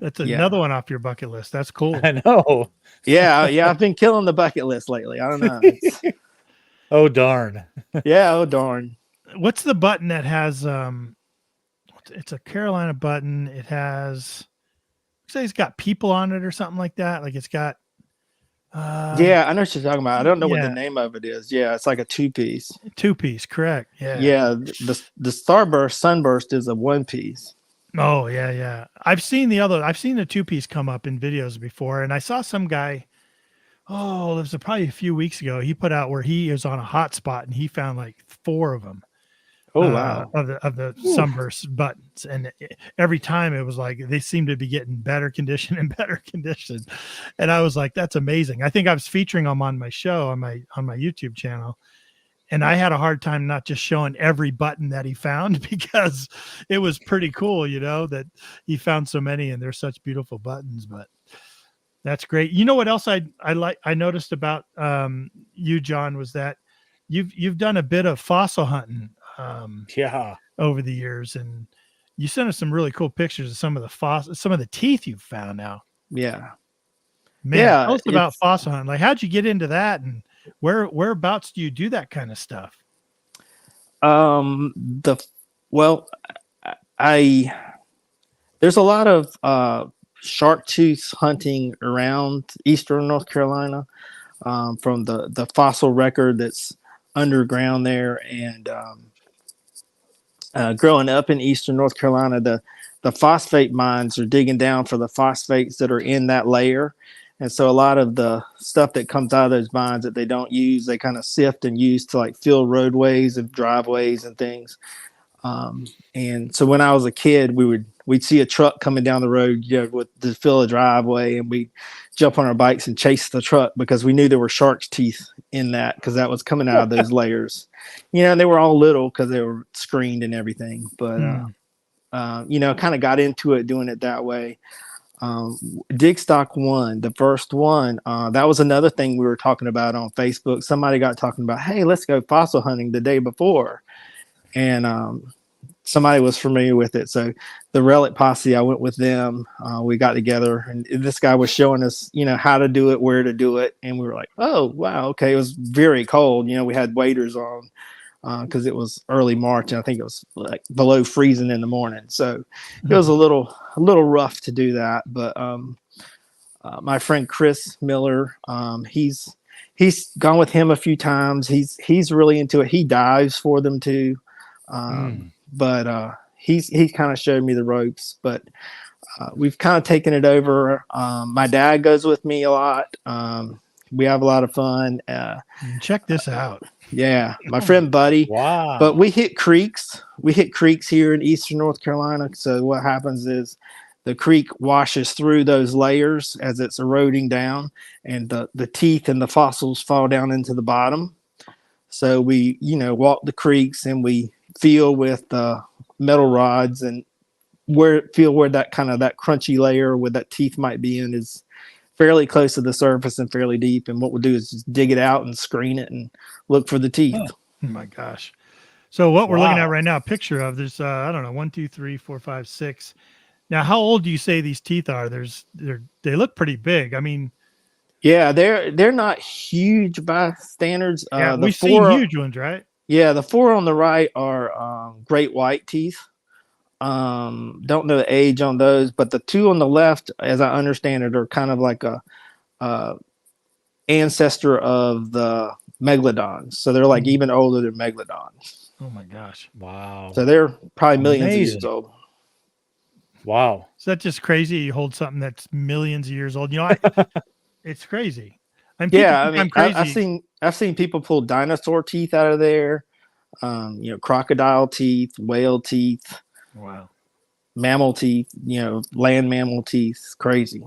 That's another one off your bucket list. That's cool. I know. Yeah. I've been killing the bucket list lately. I don't know. Oh darn. Yeah. Oh darn. What's the button that has? It's a Carolina button. It has. Say it's got people on it or something like that. Like it's got. Yeah, I know what you're talking about. I don't know what the name of it is. Yeah, it's like a 2-piece. 2-piece, correct? Yeah. Yeah. The Sunburst is a 1-piece. Oh yeah. I've seen the 2-piece come up in videos before, and I saw some guy. Oh, it was probably a few weeks ago. He put out where he is on a hot spot, and he found like 4 of them. Oh wow! Of the Sunburst buttons, and every time it was like they seemed to be getting better condition and better condition, and I was like, "That's amazing." I think I was featuring them on my show on my YouTube channel. And I had a hard time not just showing every button that he found because it was pretty cool, that he found so many and they're such beautiful buttons. But that's great. You know what else I noticed about you, John, was that you've done a bit of fossil hunting over the years, and you sent us some really cool pictures of some of the teeth you've found now. Yeah. Man, tell us about fossil hunting. Like, how'd you get into that, and whereabouts do you do that kind of stuff? There's a lot of shark tooth hunting around eastern North Carolina, from the fossil record that's underground there. And growing up in eastern North Carolina, the phosphate mines are digging down for the phosphates that are in that layer. And so a lot of the stuff that comes out of those mines that they don't use, they kind of sift and use to like fill roadways and driveways and things. And so when I was a kid, we'd see a truck coming down the road, to fill a driveway, and we'd jump on our bikes and chase the truck because we knew there were shark's teeth in that, because that was coming out of those layers. And they were all little because they were screened and everything. But kind of got into it doing it that way. Dig Stock 1, the first one, that was another thing we were talking about on Facebook. Somebody got talking about, hey, let's go fossil hunting the day before. And somebody was familiar with it. So the Relic Posse, I went with them. We got together, and this guy was showing us, how to do it, where to do it. And we were like, oh, wow, okay. It was very cold. We had waders on because it was early March, and I think it was like below freezing in the morning. So it was a little rough to do that. But my friend Chris Miller, he's gone with him a few times. He's really into it. He dives for them too. But he's kind of showed me the ropes. But we've kind of taken it over. My dad goes with me a lot. We have a lot of fun. Check this out. Yeah, my friend Buddy. Wow. But we hit creeks. We hit creeks here in eastern North Carolina. So what happens is the creek washes through those layers as it's eroding down, and the teeth and the fossils fall down into the bottom. So we, walk the creeks, and we feel with metal rods and feel where that kind of that crunchy layer where that teeth might be in is fairly close to the surface and fairly deep. And what we'll do is just dig it out and screen it and look for the teeth. Oh my gosh. So what we're looking at Wow. right now, a picture of there's I don't know, 1, 2, 3, 4, 5, 6. Now, how old do you say these teeth are? They look pretty big. I mean, Yeah, they're not huge by standards. yeah, The we've seen four, huge ones, right? yeah, the four on the right are great white teeth. Don't know the age on those, but the two on the left, as I understand it, are kind of like a ancestor of the megalodons. So they're like even older than megalodons. Oh my gosh. Wow. So they're probably millions of Amazing. years old. Wow. Is that just crazy? You hold something that's millions of years old. You know, it's crazy. Yeah, I mean, I'm crazy. I've seen people pull dinosaur teeth out of there. Crocodile teeth, whale teeth, Wow. mammal teeth. Land mammal teeth. It's crazy.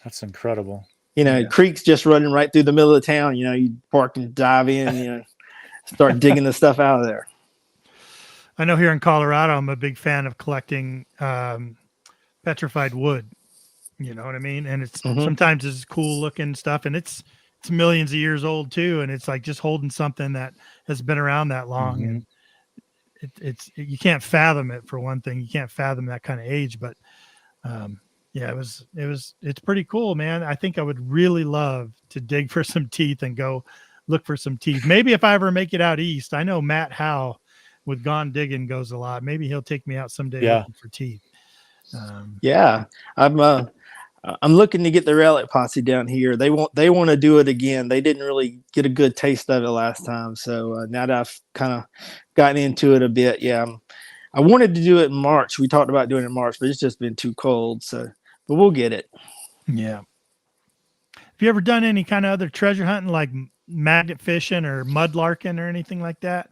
That's incredible. Creeks just running right through the middle of town. You park and dive in. Start digging the stuff out of there. I know here in Colorado, I'm a big fan of collecting petrified wood. You know what I mean? And it's sometimes it's cool looking stuff, and it's millions of years old too. And it's like just holding something that has been around that long, and it's you can't fathom it for one thing. You can't fathom that kind of age, but yeah, it's pretty cool, man. I think I would really love to dig for some teeth and go look for some teeth. Maybe if I ever make it out east, I know Matt Howe with Gone Digging goes a lot. Maybe he'll take me out someday looking for teeth. Yeah, I'm looking to get the Relic Posse down here. They want to do it again. They didn't really get a good taste of it last time, so now that I've kind of gotten into it a bit, yeah, I wanted to do it in March. We talked about doing it in March, but it's just been too cold. But we'll get it. Yeah. Have you ever done any kind of other treasure hunting, like magnet fishing or mudlarking or anything like that?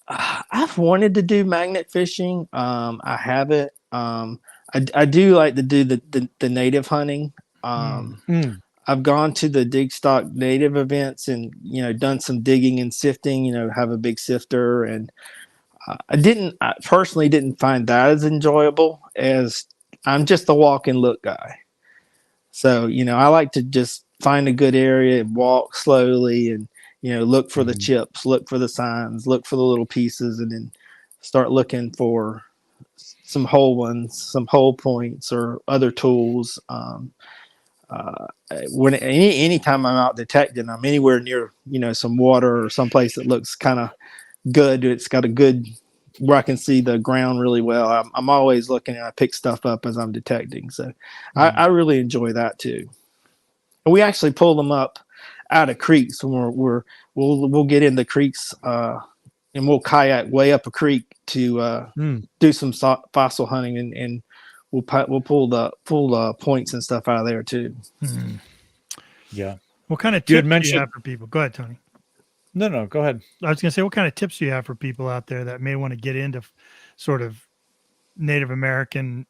I've wanted to do magnet fishing. I haven't. I do like to do the native hunting. I've gone to the dig stock native events and done some digging and sifting. Have a big sifter, and I personally didn't find that as enjoyable as I'm just a walk and look guy. So I like to just find a good area and walk slowly and look for the chips, look for the signs, look for the little pieces, and then start looking for some whole ones, some whole points or other tools. When anytime I'm out detecting, I'm anywhere near some water or someplace that looks kind of good. It's got a good where I can see the ground really well. I'm always looking and I pick stuff up as I'm detecting. So I really enjoy that too. And we actually pull them up out of creeks when we'll get in the creeks and we'll kayak way up a creek to do some fossil hunting and we'll pull the points and stuff out of there too. Yeah. What kind of tips do you have for people? Go ahead, Tony. No, go ahead. I was going to say, what kind of tips do you have for people out there that may want to get into sort of Native American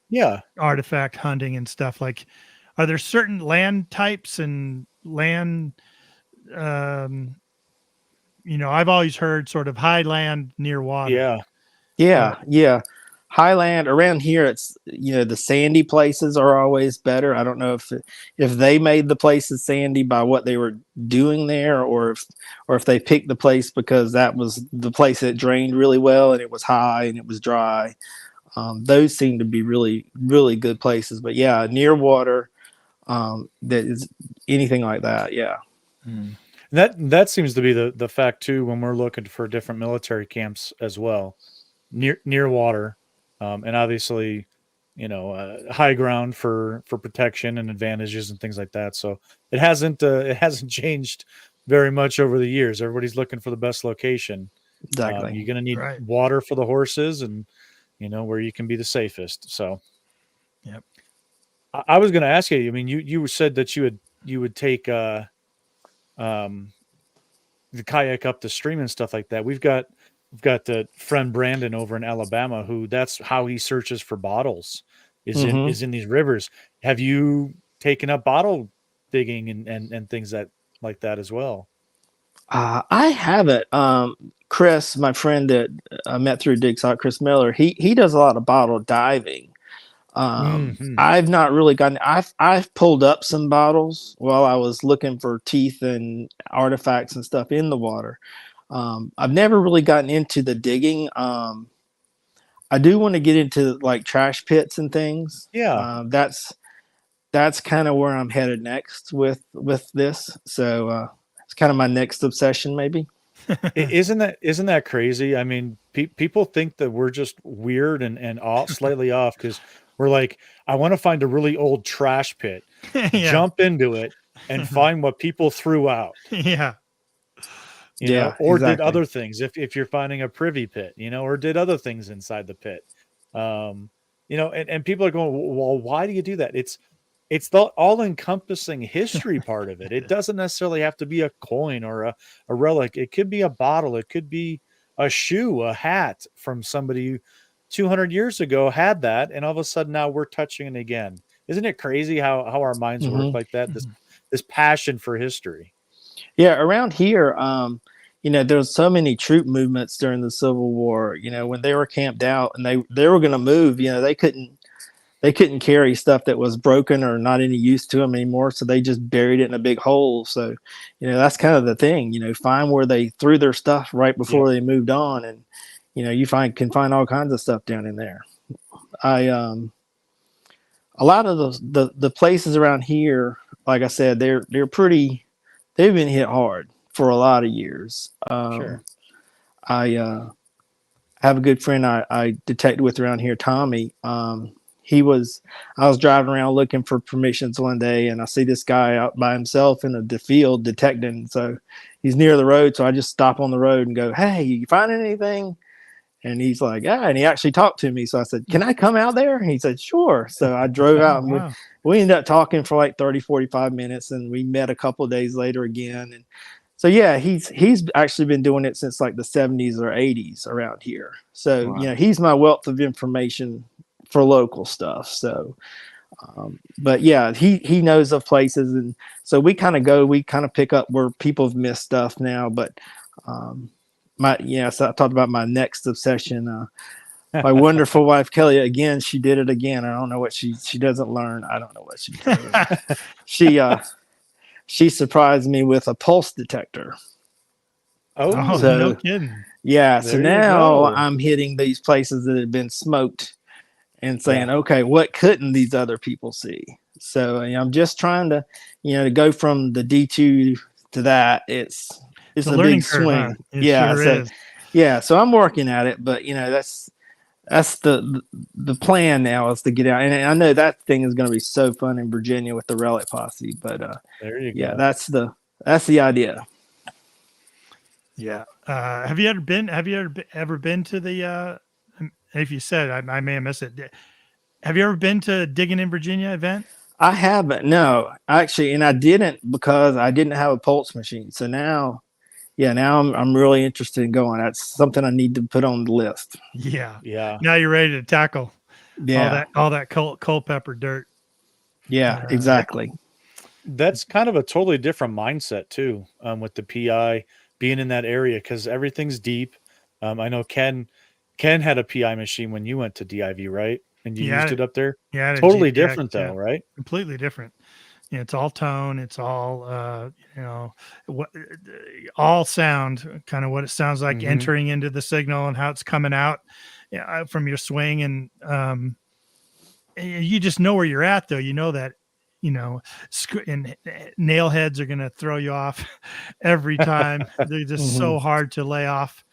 artifact hunting and stuff? Like, are there certain land types and land, I've always heard sort of high land near water. Yeah. Highland around here, it's the sandy places are always better. I don't know if they made the places sandy by what they were doing there, or if they picked the place because that was the place that drained really well and it was high and it was dry. Those seem to be really, really good places. But yeah, near water, that is anything like that. Yeah. That seems to be the fact too when we're looking for different military camps as well, near water. And obviously, high ground for protection and advantages and things like that. So it hasn't changed very much over the years. Everybody's looking for the best location. Exactly. You're going to need water for the horses and, where you can be the safest. So, yep. I was going to ask you, I mean, you said that you would take, the kayak up the stream and stuff like that. We've got the friend Brandon over in Alabama who that's how he searches for bottles is in these rivers. Have you taken up bottle digging and things like that as well? I haven't. Chris, my friend that I met through Dig Sock, Chris Miller, he does a lot of bottle diving. I've not really gotten. I've pulled up some bottles while I was looking for teeth and artifacts and stuff in the water. I've never really gotten into the digging. I do want to get into like trash pits and things. Yeah. That's kind of where I'm headed next with this. So it's kind of my next obsession, maybe. Isn't that crazy? I mean, people think that we're just weird and off, slightly off, because we're like, I want to find a really old trash pit, jump into it, and find what people threw out. Yeah. You know, or did other things. If you're finding a privy pit, you know, or did other things inside the pit. You know, and people are going, well, why do you do that? It's the all-encompassing history part of it. It doesn't necessarily have to be a coin or a relic. It could be a bottle. It could be a shoe, a hat from somebody who 200 years ago had that, and all of a sudden now we're touching it again. Isn't it crazy how our minds work like that? This passion for history. Yeah, around here, you know, there's so many troop movements during the Civil War. You know, when they were camped out and they were going to move, you know, they couldn't carry stuff that was broken or not any use to them anymore, so they just buried it in a big hole. So, you know, that's kind of the thing. You know, find where they threw their stuff right before they moved on, and you know, you can find all kinds of stuff down in there. A lot of the places around here, like I said, they've been hit hard for a lot of years. Sure. I have a good friend I detected with around here, Tommy. I was driving around looking for permissions one day, and I see this guy out by himself in the field detecting. So he's near the road. So I just stop on the road and go, "Hey, you finding anything?" And he's like, "Yeah." And he actually talked to me. So I said, "Can I come out there?" And he said, "Sure." So I drove out, and we ended up talking for like 30, 45 minutes, and we met a couple of days later again. And so, yeah, he's actually been doing it since like the 70s or 80s around here. So, you know, he's my wealth of information for local stuff. So, but yeah, he knows of places. And so we kind of pick up where people have missed stuff now. But, so I talked about my next obsession. My wonderful wife, Kelly, again, she did it again. I don't know what she doesn't learn. I don't know what she did. She surprised me with a pulse detector. Oh, so, no kidding. Yeah. There so now I'm hitting these places that have been smoked and saying, okay, what couldn't these other people see? So I'm just trying to, to go from the D2 to that. It's a big swing. Huh? So I'm working at it, but that's the plan now, is to get out. And I know that thing is going to be so fun in Virginia with the Relic Posse, but there you go. Yeah, that's the idea. Yeah. Have you ever been to the if you said, I may have missed it. Have you ever been to Digging in Virginia event? I haven't. No, actually, and I didn't because I didn't have a pulse machine. So now I'm really interested in going. That's something I need to put on the list. Yeah. Yeah. Now you're ready to tackle all that Culpeper dirt. Yeah, exactly. That's kind of a totally different mindset too, with the PI being in that area, because everything's deep. I know Ken had a PI machine when you went to DIV, right? And you used it up there? Yeah. Totally different though, right? Completely different. It's all tone. It's all, all sound, kind of what it sounds like entering into the signal and how it's coming out from your swing. And you just know where you're at, though. You know that, and nail heads are going to throw you off every time. They're just so hard to lay off.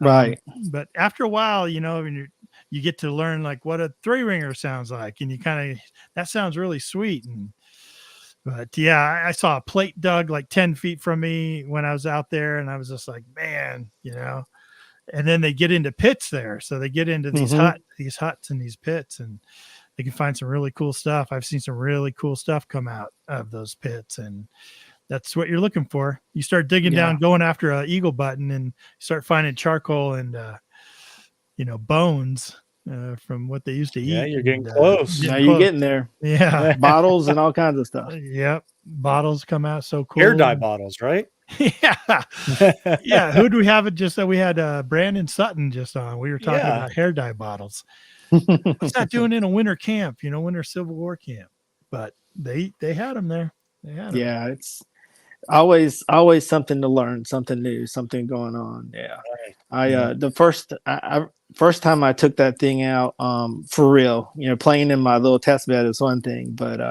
Right. But after a while, when you get to learn like what a 3-ringer sounds like, and you that sounds really sweet. But yeah, I saw a plate dug like 10 feet from me when I was out there, and I was just like, man, and then they get into pits there. So they get into these huts and these pits, and they can find some really cool stuff. I've seen some really cool stuff come out of those pits, and that's what you're looking for. You start digging down, going after an eagle button, and start finding charcoal and, bones from what they used to eat. Yeah, you're getting close. You're getting there. Yeah. Bottles and all kinds of stuff. Yep. Bottles come out so cool. Hair dye bottles, right? Yeah. Yeah. Who do we have? It just that we had Brandon Sutton just on. We were talking about hair dye bottles. What's that doing in a winter camp, winter Civil War camp? But they had them there. They had them. Yeah, always something to learn, something new, something going on. Yeah. The first time I took that thing out, for real, playing in my little test bed is one thing, but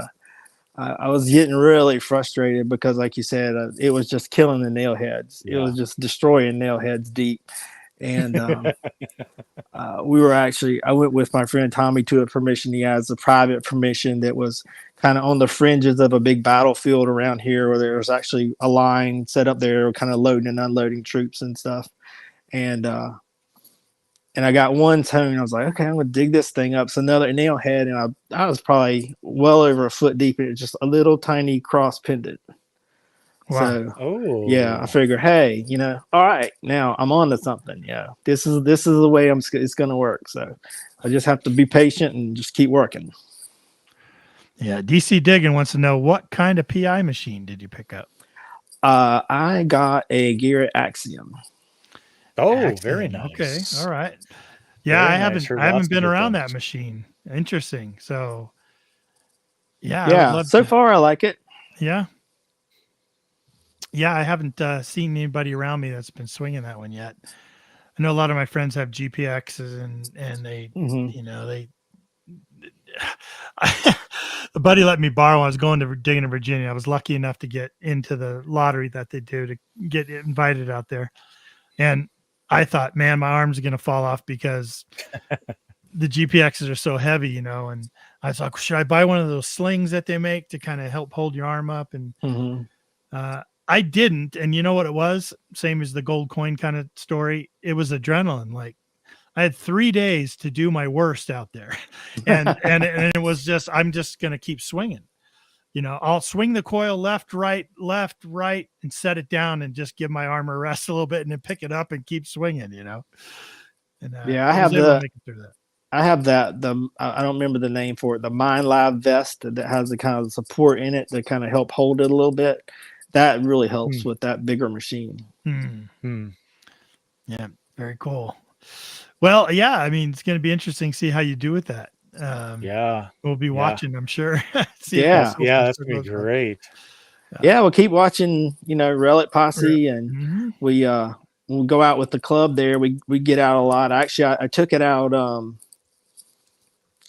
I was getting really frustrated because, like you said, it was just killing the nail heads. It was just destroying nail heads deep. And I went with my friend Tommy to a permission. He has a private permission that was kind of on the fringes of a big battlefield around here, where there was actually a line set up there, kind of loading and unloading troops and stuff. And I got one tone. I was like, okay, I'm going to dig this thing up. So another nail head, and I was probably well over a foot deep in it, just a little tiny cross pendant. Wow. So, yeah, I figure, hey, all right, now I'm on to something. Yeah, this is the way it's going to work. So I just have to be patient and just keep working. Yeah, DC Diggin wants to know, what kind of PI machine did you pick up? I got a Garrett Axiom. Oh, Axiom. very nice. Okay, all right. Yeah, very I haven't been around things. that machine. Interesting. So, yeah. So far, I like it. Yeah. Yeah, I haven't seen anybody around me that's been swinging that one yet. I know a lot of my friends have GPXs and they, a buddy let me borrow. I was going to digging in Virginia. I was lucky enough to get into the lottery that they do to get invited out there. And I thought, man, my arms are going to fall off because the GPXs are so heavy, and I thought, should I buy one of those slings that they make to kind of help hold your arm up? And I didn't. And you know what it was? Same as the gold coin kind of story. It was adrenaline. Like, I had 3 days to do my worst out there. And it was just, I'm just going to keep swinging. I'll swing the coil left, right, and set it down and just give my arm a rest a little bit and then pick it up and keep swinging, And I have that. I don't remember the name for it. The Mind Live vest that has the kind of support in it to kind of help hold it a little bit. That really helps with that bigger machine. Yeah, very cool. Well, yeah, I mean, it's going to be interesting to see how you do with that. We'll be watching, I'm sure. That's going to be great. Yeah, we'll keep watching, Relic Posse, and we'll go out with the club there. We get out a lot. Actually, I took it out.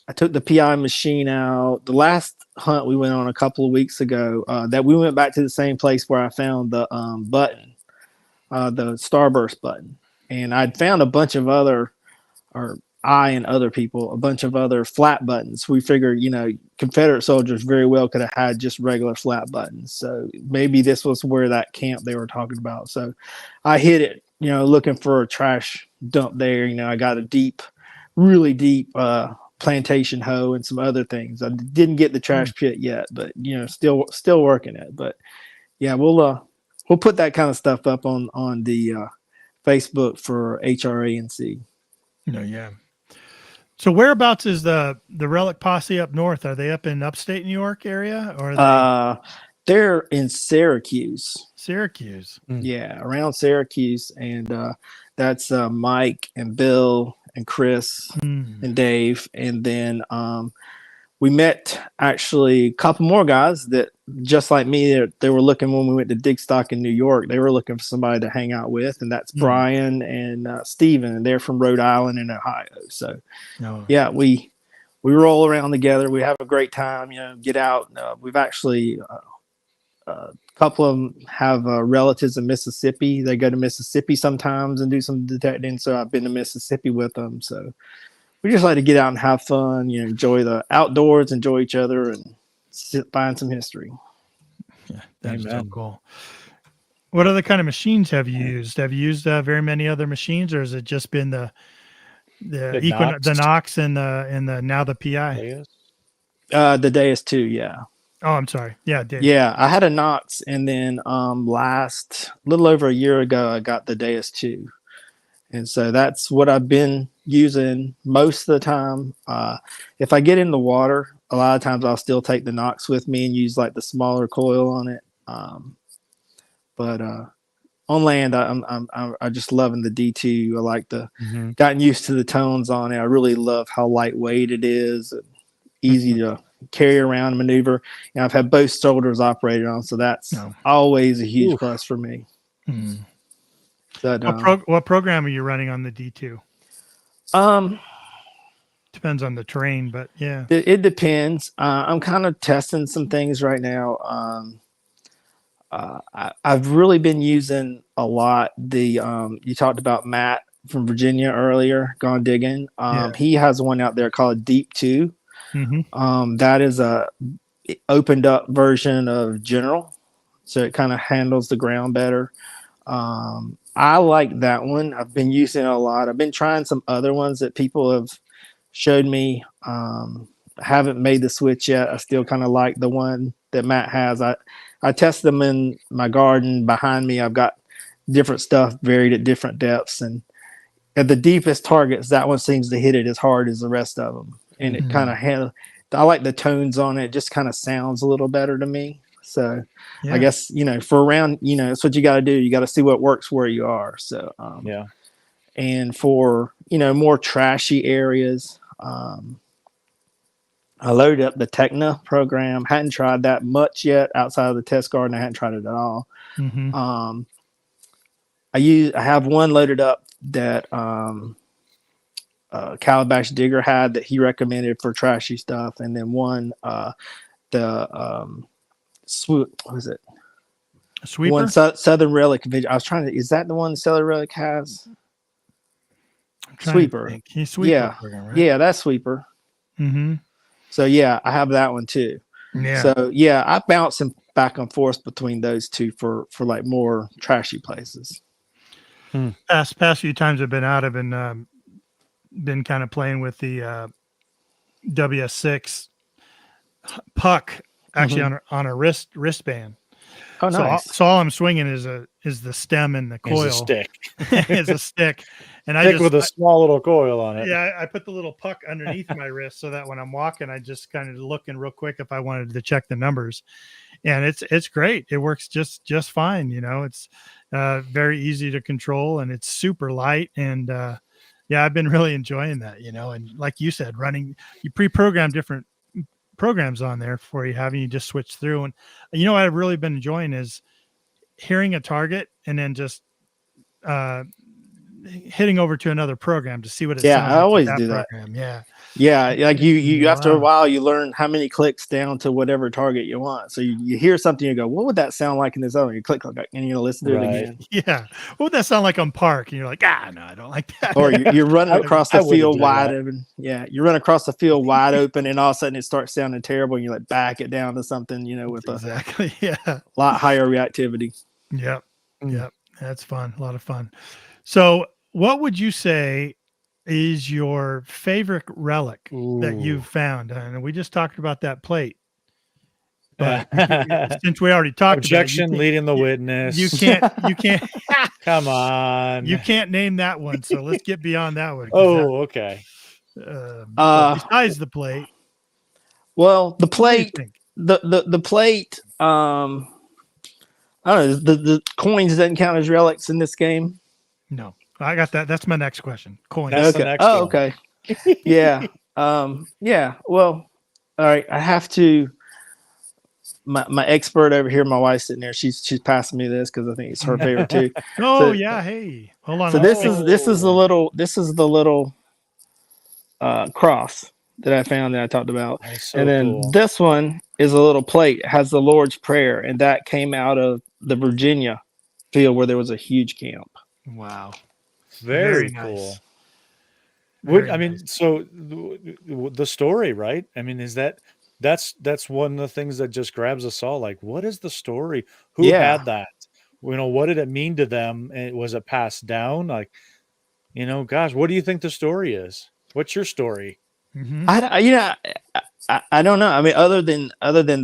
I took the PI machine out. The last hunt we went on a couple of weeks ago, that we went back to the same place where I found the button, the Starburst button. And I'd found a bunch of other, or I and other people, a bunch of other flat buttons. We figured, Confederate soldiers very well could have had just regular flat buttons. So maybe this was where that camp they were talking about. So I hit it, looking for a trash dump there. I got a really deep plantation hoe and some other things. I didn't get the trash pit yet, but still working it. But yeah, we'll put that kind of stuff up on the Facebook for HRANC. Yeah. So whereabouts is the Relic Posse up north? Are they up in upstate New York area, or they're in Syracuse? Yeah, around Syracuse, and that's Mike and Bill and Chris and Dave, and then we met actually a couple more guys that, just like me, they were looking when we went to Digstock in New York. They were looking for somebody to hang out with, and that's Brian and Steven, and they're from Rhode Island and Ohio. So, we roll around together. We have a great time. Get out. We've actually a couple of them have relatives in Mississippi. They go to Mississippi sometimes and do some detecting. So I've been to Mississippi with them. So we just like to get out and have fun, enjoy the outdoors, enjoy each other, and find some history. Yeah, that's so cool. What other kind of machines have you used? Have you used very many other machines, or has it just been the Nox and the now the PI? The Deus 2, yeah. Oh, I'm sorry. Yeah, I had a Nox, and then last little over a year ago, I got the Deus 2. And so that's what I've been using most of the time. If I get in the water, a lot of times I'll still take the Nox with me and use like the smaller coil on it. But on land, I'm just loving the D2. I like gotten used to the tones on it. I really love how lightweight it is, and easy to carry around and maneuver. And I've had both shoulders operated on, so that's always a huge plus for me. Hmm. But, What program are you running on the D2? Depends on the terrain, but yeah, it depends. I'm kind of testing some things right now. I've really been using a lot you talked about Matt from Virginia earlier, Gone Digging. He has one out there called Deep 2. Mm-hmm. That is a opened up version of General, so it kind of handles the ground better. I like that one. I've been using it a lot. I've been trying some other ones that people have showed me. Haven't made the switch yet. I still kind of like the one that Matt has. I test them in my garden behind me. I've got different stuff varied at different depths, and at the deepest targets, that one seems to hit it as hard as the rest of them. And it kind of I like the tones on it. It just kind of sounds a little better to me. So I guess, for around, that's what you got to do. You got to see what works where you are. So, and for, more trashy areas, I loaded up the Techna program. Hadn't tried that much yet outside of the test garden. I hadn't tried it at all. Mm-hmm. I have one loaded up that Calabash Digger had that he recommended for trashy stuff, and then one what was it? Sweeper? One Southern Relic. I was trying to. Is that the one Southern Relic has? Sweeper. He's Sweeper. Yeah, program, right? yeah, that's Sweeper. Mm-hmm. So yeah, I have that one too. Yeah. So yeah, I bounce them back and forth between those two for like more trashy places. Past few times I've been out, I've been kind of playing with the WS6 puck, actually on a wristband. Oh, nice. So all I'm swinging is the stem and the coil. It's a stick. It's a stick, and stick with a small little coil on it. Yeah, I put the little puck underneath my wrist so that when I'm walking, I just kind of looking real quick if I wanted to check the numbers, and it's great. It works just fine. It's very easy to control, and it's super light. And I've been really enjoying that. And like you said, you pre-program different programs on there for you, having you just switch through. And what I've really been enjoying is hearing a target and then just hitting over to another program to see what it sounds like. I always that do program. that. Yeah, like you after a while you learn how many clicks down to whatever target you want. So you hear something, you go, what would that sound like in this other? You click, and you listen to it again. Yeah, what would that sound like on Park? And you're like, no, I don't like that. Or you're running across the field wide open. Yeah, you run across the field wide open, and all of a sudden it starts sounding terrible, and you like back it down to something, with a lot higher reactivity. Yep, that's fun, a lot of fun. So, what would you say is your favorite relic that you've found? And we just talked about that plate, but since we already talked objection, about it, leading the witness. You can't. Come on. You can't name that one. So let's get beyond that one. Okay. Besides the plate. Well, the plate, the plate. I don't know. The coins doesn't count as relics in this game. No. I got that. That's my next question. Coins. That's the next one. Okay. Yeah. Yeah. Well, all right. I have to. My expert over here, my wife's sitting there. She's passing me this because I think it's her favorite too. Hey, hold on. So this is the little cross that I found that I talked about, so and then cool. This one is a little plate. It has the Lord's Prayer, and that came out of the Virginia field where there was a huge camp. Wow. Very cool. Nice. So the story, right? I mean, is that's one of the things that just grabs us all. Like, what is the story? Who had that? What did it mean to them? And was it passed down? Like, gosh, what do you think the story is? What's your story? Mm-hmm. I don't know. I mean, other than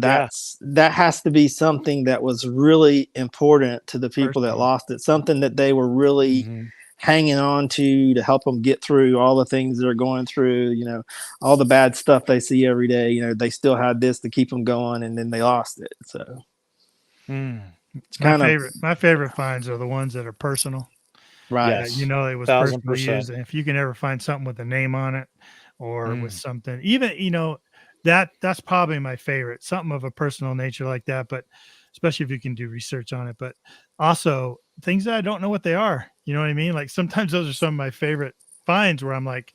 that has to be something that was really important to the people that lost it. Something that they were really hanging on to help them get through all the things they're going through, all the bad stuff they see every day. They still had this to keep them going, and then they lost it. So it's my favorite finds are the ones that are personal. Right. Yes. It was 1000%. personally used. And if you can ever find something with a name on it or with something, even, that's probably my favorite, something of a personal nature like that, but especially if you can do research on it, but also things that I don't know what they are. You know what I mean? Like sometimes those are some of my favorite finds where I'm like,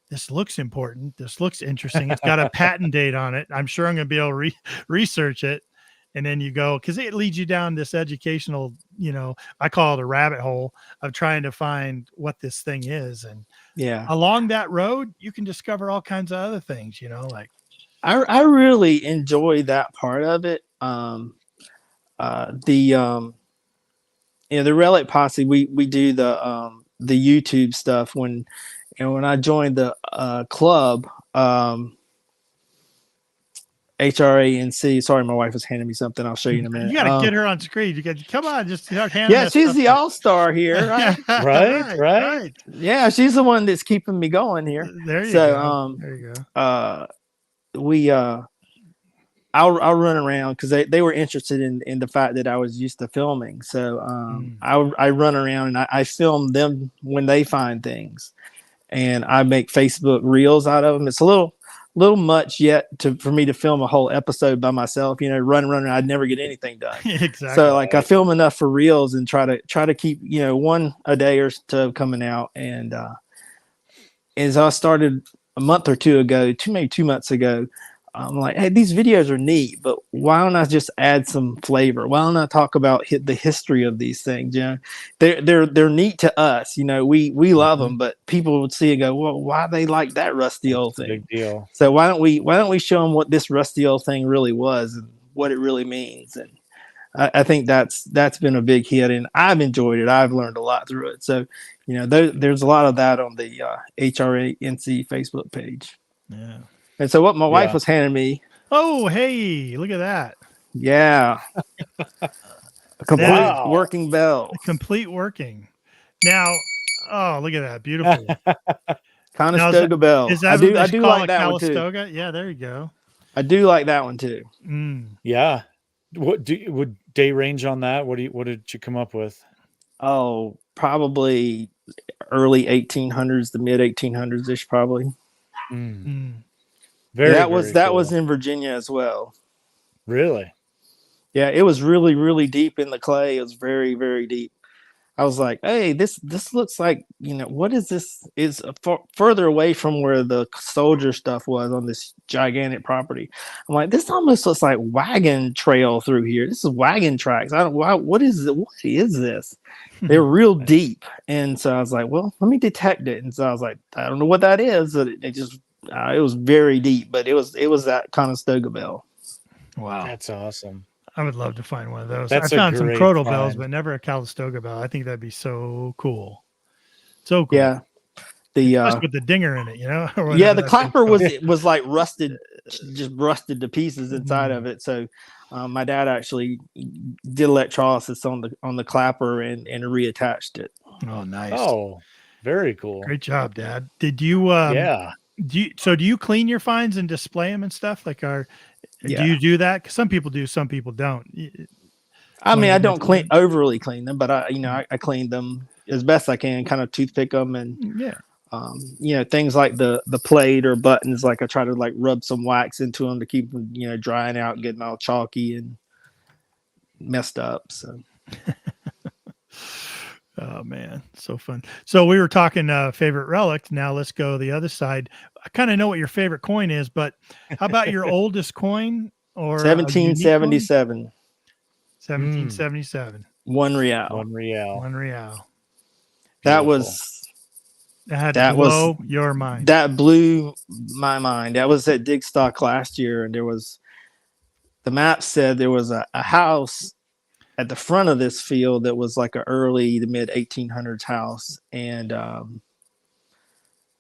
this looks important. This looks interesting. It's got a patent date on it. I'm sure I'm going to be able to research it. And then you go, because it leads you down this educational, I call it a rabbit hole of trying to find what this thing is. And along that road, you can discover all kinds of other things, like. I really enjoy that part of it. The Relic Posse, we do the YouTube stuff when I joined the club, HRANC. Sorry, my wife was handing me something. I'll show you in a minute. You got to get her on screen. You got come on, just hand. Yeah, she's the all-star here, right? right. Yeah, she's the one that's keeping me going here. There you go. There you go. I'll run around because they were interested in the fact that I was used to filming. So I run around and I film them when they find things, and I make Facebook reels out of them. It's a little much yet for me to film a whole episode by myself. Run. I'd never get anything done. Exactly. So like I film enough for reels and try to keep one a day or so coming out. And as I started a month or two ago, maybe 2 months ago, I'm like, hey, these videos are neat, but why don't I just add some flavor? Why don't I talk about the history of these things? They're neat to us. We love them, but people would see and go, well, why they like that rusty old thing? Big deal. So why don't we show them what this rusty old thing really was and what it really means? And I think that's been a big hit, and I've enjoyed it. I've learned a lot through it. So there's a lot of that on the HRANC Facebook page. Yeah. And so what my wife was handing me. Oh, hey, look at that. Yeah. A complete working bell. Complete working. Now, look at that. Beautiful. Conestoga bell. Is that I do like that one too. Yeah, there you go. I do like that one too. Yeah. Would day range on that? What did you come up with? Oh, probably early 1800s, the mid 1800s ish, probably. That was in Virginia as well. Really? Yeah, it was really, really deep in the clay. It was very, very deep. I was like, hey, this looks like, what is this? It's further away from where the soldier stuff was on this gigantic property. I'm like, this almost looks like wagon trail through here. This is wagon tracks. What is it? What is this? They're real deep. And so I was like, well, let me detect it. And so I was like, I don't know what that is. It was very deep, but it was that Conestoga bell. Wow, that's awesome. I would love to find one of those. That's I found some crotal find. bells, but never a Calistoga bell. I think that'd be so cool. So cool. Yeah, with the dinger in it, Yeah, the clapper was like rusted, just rusted to pieces inside of it. So my dad actually did electrolysis on the clapper and reattached it. Oh, nice. Oh, very cool. Great job, Dad. Did you? Do you clean your finds and display them and stuff? Do you do that? Because some people do, some people don't. I mean, I don't overly clean them, but I clean them as best I can, kind of toothpick them, and things like the plate or buttons. Like I try to rub some wax into them to keep them drying out, getting all chalky and messed up. So. Oh man, so fun. So we were talking favorite relic. Now let's go the other side. I kind of know what your favorite coin is, but how about your oldest coin? Or 1777. 1777. One real. That was your mind. That blew my mind. That was at Dig Stock last year, and the map said there was a house at the front of this field that was like an early to mid 1800s house. And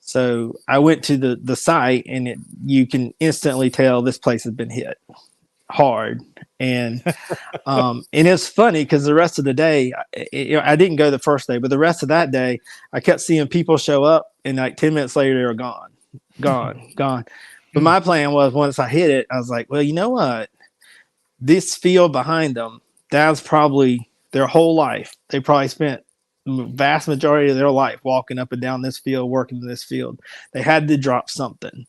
so I went to the site, and you can instantly tell this place has been hit hard. And and it's funny because the rest of the day, I didn't go the first day, but the rest of that day, I kept seeing people show up, and 10 minutes later, they were gone. But my plan was, once I hit it, I was like, well, you know what? This field behind them, that's probably their whole life. They probably spent the vast majority of their life walking up and down this field, working in this field. They had to drop something.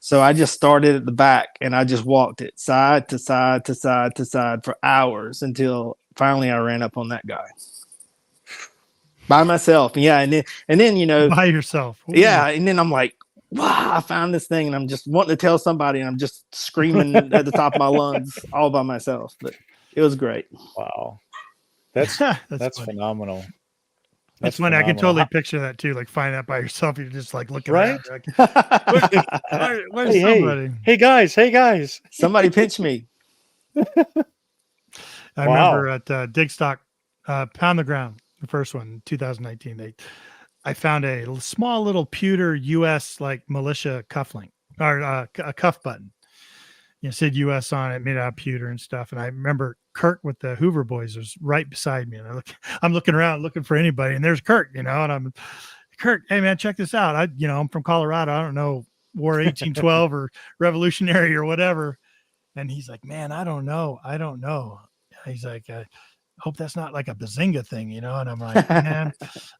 So I just started at the back and I just walked it side to side to side to side for hours until finally I ran up on that guy by myself. Yeah. And then, you know, By yourself. Ooh. yeah. And then I'm like, wow, I found this thing and I'm just wanting to tell somebody and I'm just screaming at the top of my lungs all by myself. But it was great. Wow. That's phenomenal. That's funny. I can totally picture that too. Like find that by yourself. You're just like looking right. Around, like, where's somebody? Hey guys. Somebody pinch me. I remember at Digstock, Pound the Ground, the first one, 2019. I found a small little pewter U.S. like militia cufflink or a cuff button. You know, said U.S. on it, made out of pewter and stuff. And I remember Kirk with the Hoover Boys was right beside me, and I'm looking around looking for anybody, and there's Kirk, you know, and I'm Kirk, hey man, check this out. I'm from Colorado. I don't know War 1812 or Revolutionary or whatever. And he's like, man, I don't know. He's like, I hope that's not like a Bazinga thing, you know? And I'm like, man,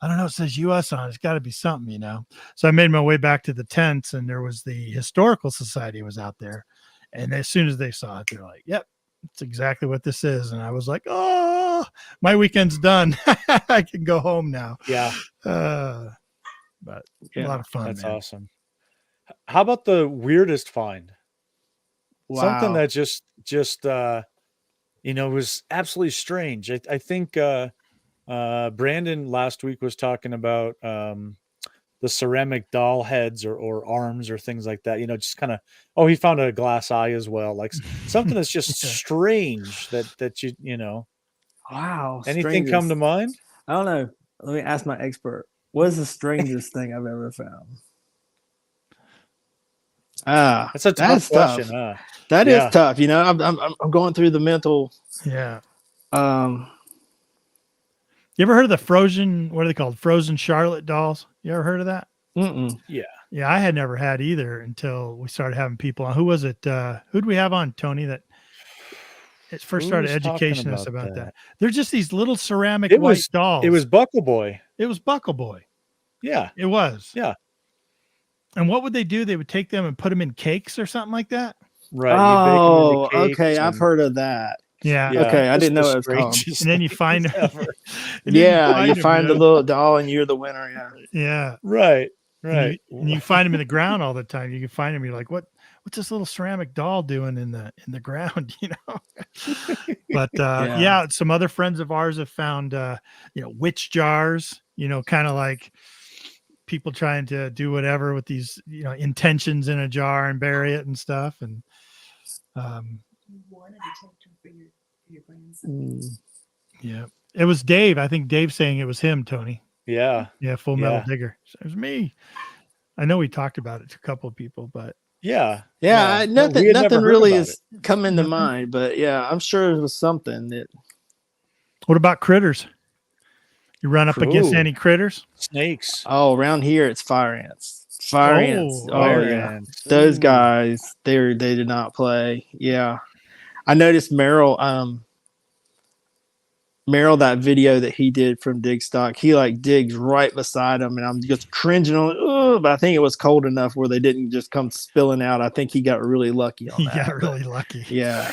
I don't know. It says US on it. It's got to be something, you know? So I made my way back to the tents, and there was the Historical Society was out there. And as soon as they saw it, they're like, yep, it's exactly what this is. And I was like, oh, my weekend's done. I can go home now. Yeah. But a lot of fun. That's man. awesome. How about the weirdest find? Wow. Something that just was absolutely strange. I think Brandon last week was talking about the ceramic doll heads or arms or things like that, you know, just kind of, he found a glass eye as well. Like something that's just strange that you know. Wow. Anything strangest. come to mind? I don't know. Let me ask my expert. What is the strangest thing I've ever found? That's a tough question. Tough. That is tough. You know, I'm going through the mental. Yeah. You ever heard of the frozen? What are they called? Frozen Charlotte dolls. You ever heard of that? Mm-mm. Yeah. Yeah, I had never had either until we started having people on. Who was it? Who'd we have on, Tony? That it first started educating us about that. They're just these little ceramic white dolls. It was Buckle Boy. It was Buckle Boy. Yeah. It was. Yeah. And what would they do? They would take them and put them in cakes or something like that. Right. Oh, okay. I've heard of that. Yeah. Okay. I didn't know it was called. And then you find you find the little doll and you're the winner. Yeah. Yeah. Right. And you find them in the ground all the time. You can find them. You're like, what's this little ceramic doll doing in the ground? You know. But some other friends of ours have found witch jars. You know, kind of like people trying to do whatever with these intentions in a jar and bury it and stuff. And your grandson. Yeah, it was Dave. I think Dave's saying it was him, Tony. Yeah. Full Metal Digger. So it was me. I know we talked about it to a couple of people, but nothing really has come into mind. But yeah, I'm sure it was something that. What about critters? You run up against any critters? Snakes. Oh, around here it's fire ants. Ants. Ants. Those guys, they did not play. Yeah. I noticed Merrill, that video that he did from Digstock, he like digs right beside him, and I'm just cringing on. But I think it was cold enough where they didn't just come spilling out. I think he got really lucky on that. He got really lucky. Yeah,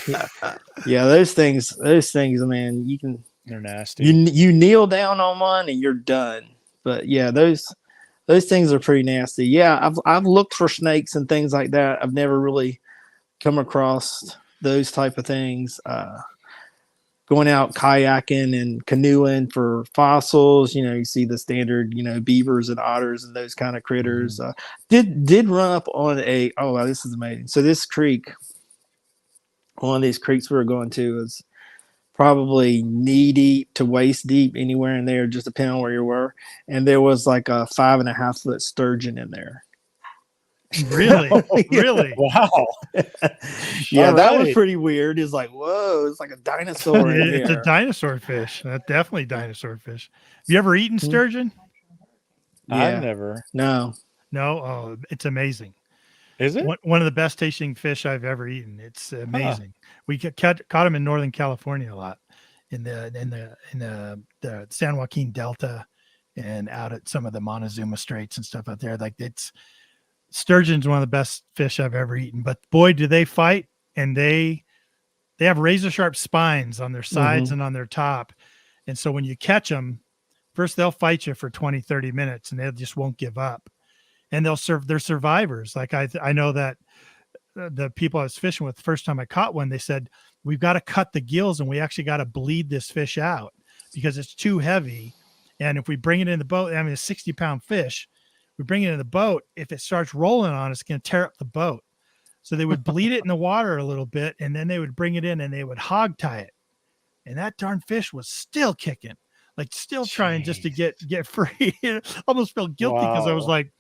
yeah. Those things, man. They're nasty. You kneel down on one and you're done. But yeah, those things are pretty nasty. Yeah, I've looked for snakes and things like that. I've never really come across those type of things. Going out kayaking and canoeing for fossils, you see the standard, beavers and otters and those kind of critters. Did run up on this is amazing. So this creek, one of these creeks we were going to is probably knee deep to waist deep, anywhere in there, just depending on where you were. And there was like a 5.5 foot sturgeon in there. Really? Really? Wow. Yeah, that was pretty weird. It's like, whoa, it's like a dinosaur in It's here. a dinosaur fish. Definitely dinosaur fish. Have you ever eaten sturgeon? I've never. No. Oh, it's amazing. Is it? One of the best tasting fish I've ever eaten. It's amazing. We caught them in Northern California a lot, in the San Joaquin Delta, and out at some of the Montezuma Straits and stuff out there. Like sturgeon's one of the best fish I've ever eaten, but boy, do they fight. And they have razor sharp spines on their sides and on their top. And so when you catch them, first they'll fight you for 20, 30 minutes and they just won't give up. And they're survivors. Like I know that the people I was fishing with the first time I caught one, they said, we've got to cut the gills and we actually got to bleed this fish out because it's too heavy. And if we bring it in the boat, I mean, a 60-pound fish, we bring it in the boat. If it starts rolling on us, it's going to tear up the boat. So they would bleed it in the water a little bit, and then they would bring it in and they would hog tie it. And that darn fish was still kicking, like still trying just to get free. Almost felt guilty because I was like,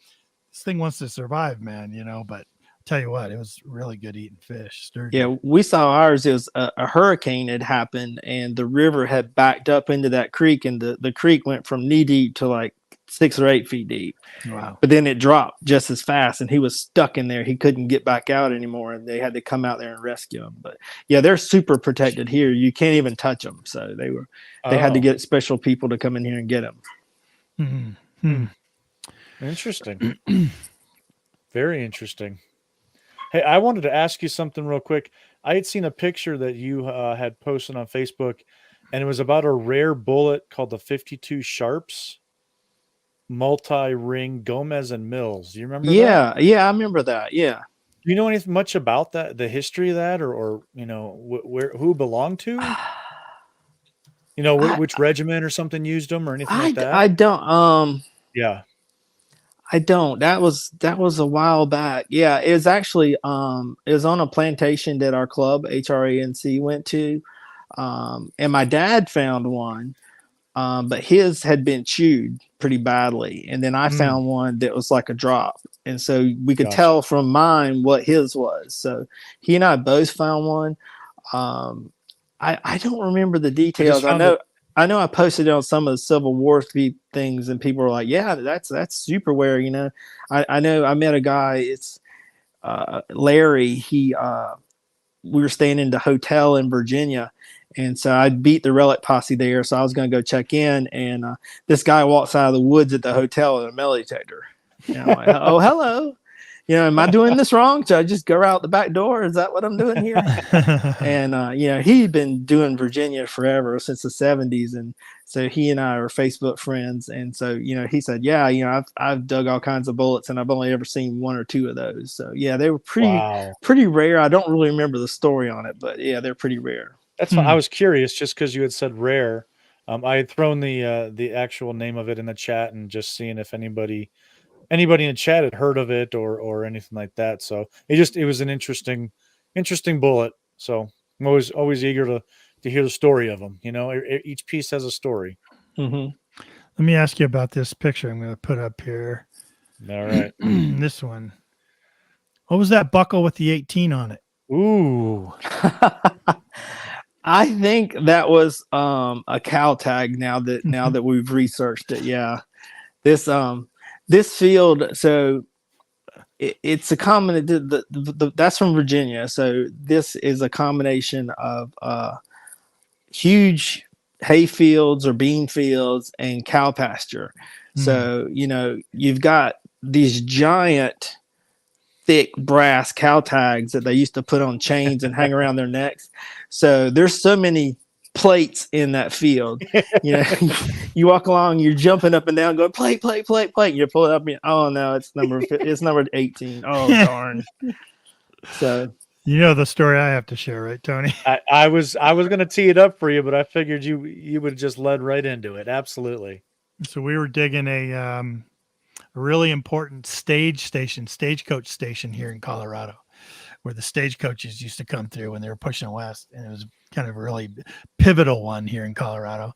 this thing wants to survive, man, but I'll tell you what, it was really good eating fish. Sturgeon. Yeah, we saw ours. It was a hurricane had happened and the river had backed up into that creek, and the creek went from knee deep to like 6 or 8 feet deep. Wow. But then it dropped just as fast and he was stuck in there. He couldn't get back out anymore and they had to come out there and rescue him. But yeah, they're super protected here. You can't even touch them. So they had to get special people to come in here and get them. Interesting. Very interesting. Hey, I wanted to ask you something real quick. I had seen a picture that you had posted on Facebook, and it was about a rare bullet called the 52 Sharps multi-ring Gomez and Mills. Do you remember that? Yeah, I remember that. Yeah. Do you know anything much about that, the history of that, or who it belonged to? Which regiment or something used them or anything like that? I don't. Yeah. I don't. That was a while back. Yeah, it was actually it was on a plantation that our club HRANC went to, and my dad found one, but his had been chewed pretty badly, and then I found one that was like a drop, and so we could tell from mine what his was. So he and I both found one. I don't remember the details. I know I posted it on some of the Civil War things, and people were like, "Yeah, that's super rare." I know I met a guy. It's Larry. We were staying in the hotel in Virginia, and so I beat the relic posse there. So I was going to go check in, and this guy walks out of the woods at the hotel in a metal detector. And I'm like, "Oh, hello." Am I doing this wrong? Should I just go out the back door? Is that what I'm doing here? And, he'd been doing Virginia forever since the 70s. And so he and I are Facebook friends. And so, he said, yeah, I've dug all kinds of bullets and I've only ever seen 1 or 2 of those. So yeah, they were pretty rare. I don't really remember the story on it, but yeah, they're pretty rare. That's why I was curious just because you had said rare. I had thrown the actual name of it in the chat and just seeing if anybody in the chat had heard of it or anything like that. So it was an interesting bullet. So I'm always eager to hear the story of them. Each piece has a story. Mm-hmm. Let me ask you about this picture I'm going to put up here. All right. This one. What was that buckle with the 18 on it? Ooh. I think that was a cow tag now that we've researched it. Yeah. This field, so it's a common. That's from Virginia. So this is a combination of huge hay fields or bean fields and cow pasture. So you've got these giant, thick brass cow tags that they used to put on chains and hang around their necks. So there's so many plates in that field. You walk along, you're jumping up and down going plate. You pull it up and oh no, it's number 18. Oh darn. So the story I have to share, right, Tony? I was going to tee it up for you, but I figured you would have just led right into it. Absolutely. So we were digging a really important stagecoach station here in Colorado, where the stagecoaches used to come through when they were pushing west. And it was kind of a really pivotal one here in Colorado.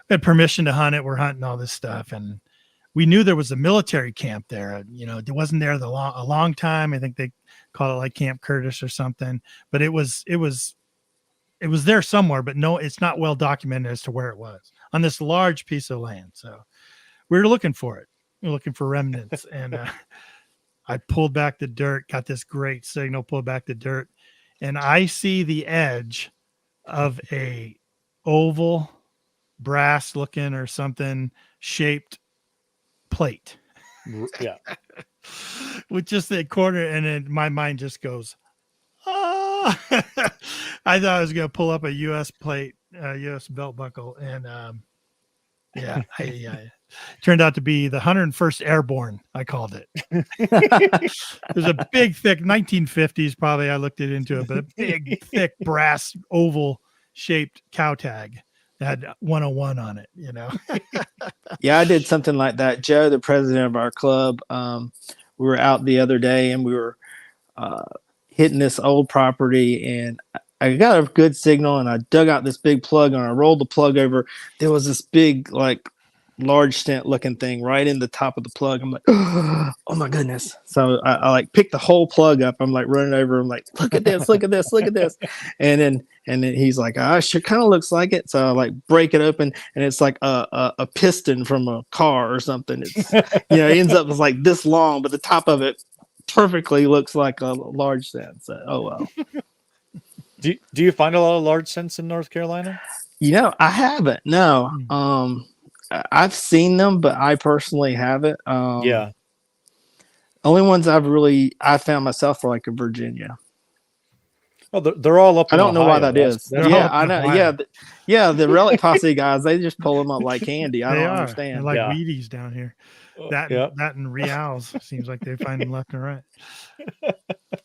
We had permission to hunt it. We're hunting all this stuff. And we knew there was a military camp there. It wasn't there a long time. I think they call it like Camp Curtis or something, but it was there somewhere, but no, it's not well documented as to where it was on this large piece of land. So we were looking for it. We were looking for remnants. And I pulled back the dirt, got this great signal, pulled back the dirt, and I see the edge of a oval brass looking or something shaped plate. Yeah. with just the corner, and then my mind just goes, ah. I thought I was going to pull up a U.S. plate, U.S. belt buckle, and yeah, turned out to be the 101st Airborne. I called it. There's a big, thick 1950s. Probably I looked it into it, but a big, thick brass oval shaped cow tag that had 101 on it. You know. Yeah, I did something like that. Joe, the president of our club, we were out the other day and we were hitting this old property, and I got a good signal, and I dug out this big plug, and I rolled the plug over. There was this big, like, large stent looking thing right in the top of the plug. I'm like, oh my goodness. So I like picked the whole plug up. I'm like running over. I'm like, look at this, look at this, look at this. And then he's like, sure, kind of looks like it. So I like break it open, and it's like a piston from a car or something. It's, it ends up as like this long, but the top of it perfectly looks like a large stent. So, oh well. Do you find a lot of large scents in North Carolina? I haven't. No. I've seen them, but I personally haven't. Yeah. Only ones I found myself are like in Virginia. Well, they're all up. I don't know why that is. Yeah, I know. Ohio. Yeah. The Relic Posse guys, they just pull them up like candy. I don't understand. They're like Wheaties down here. That and Reals seems like they find them left and right.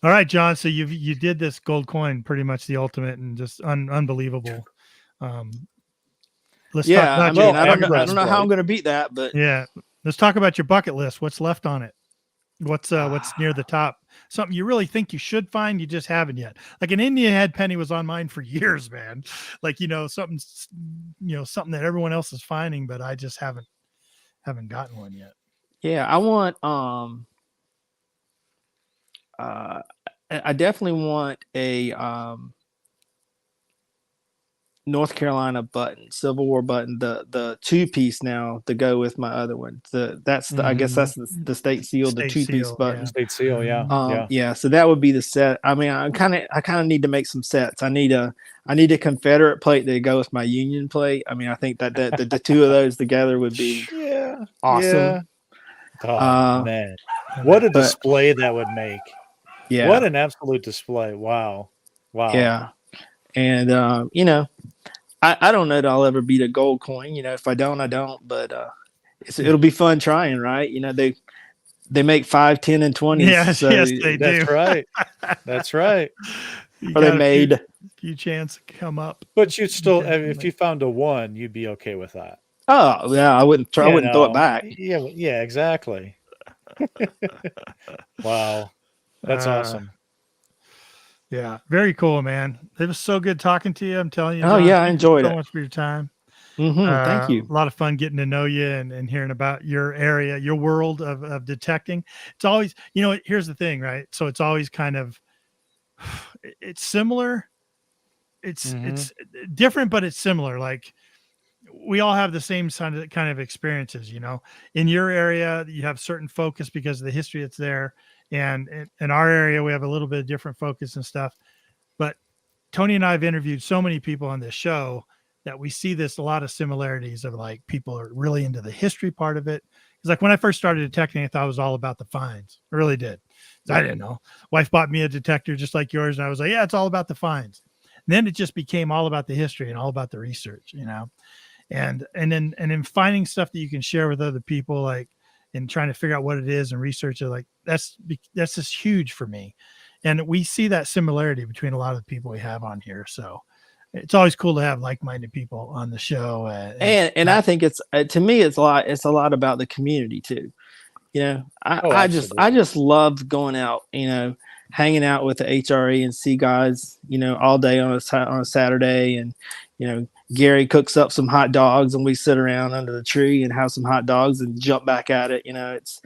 All right, John. So you did this gold coin, pretty much the ultimate and just unbelievable. Let's talk about I don't know how I'm going to beat that, but yeah, let's talk about your bucket list. What's left on it? What's near the top? Something you really think you should find, you just haven't yet. Like an Indian head penny was on mine for years, man. Like something that everyone else is finding, but I just haven't gotten one yet. Yeah, I want I definitely want a North Carolina button, Civil War button, the 2-piece now to go with my other one. I guess that's the state seal, the 2-piece button. Yeah. State seal, yeah. Yeah. So that would be the set. I mean, I kind of need to make some sets. I need a Confederate plate to go with my Union plate. I mean, I think that the two of those together would be awesome. Yeah. Oh man, what a display that would make! Yeah, what an absolute display! Wow. Yeah, and I don't know that I'll ever beat a gold coin. If I don't, I don't. But it'll be fun trying, right? They make 5, 10, and 20. Yes, yes, they do. That's right. That's right. Or they made few chance to come up. But you'd still, if you found a 1, you'd be okay with that. Oh yeah, I wouldn't throw it back. Yeah, exactly. Wow, that's awesome. Yeah, very cool, man. It was so good talking to you. I'm telling you. Oh John, yeah, I enjoyed it. So much for your time. Thank you. A lot of fun getting to know you and hearing about your area, your world of detecting. It's always, here's the thing, right? So it's always kind of, it's similar. It's different, but it's similar. Like we all have the same kind of experiences, in your area, you have certain focus because of the history that's there. And in our area, we have a little bit of different focus and stuff. But Tony and I have interviewed so many people on this show that we see a lot of similarities of like people are really into the history part of it. It's like when I first started detecting, I thought it was all about the finds. I really did. I didn't know. Wife bought me a detector just like yours. And I was like, yeah, it's all about the finds. And then it just became all about the history and all about the research, and then finding stuff that you can share with other people, like, and trying to figure out what it is and research it. Like that's just huge for me. And we see that similarity between a lot of the people we have on here. So it's always cool to have like-minded people on the show. And I think it's, to me, it's a lot about the community too. I just love going out, hanging out with the HRE and see guys, all day on a Saturday. And, Gary cooks up some hot dogs and we sit around under the tree and have some hot dogs and jump back at it. It's,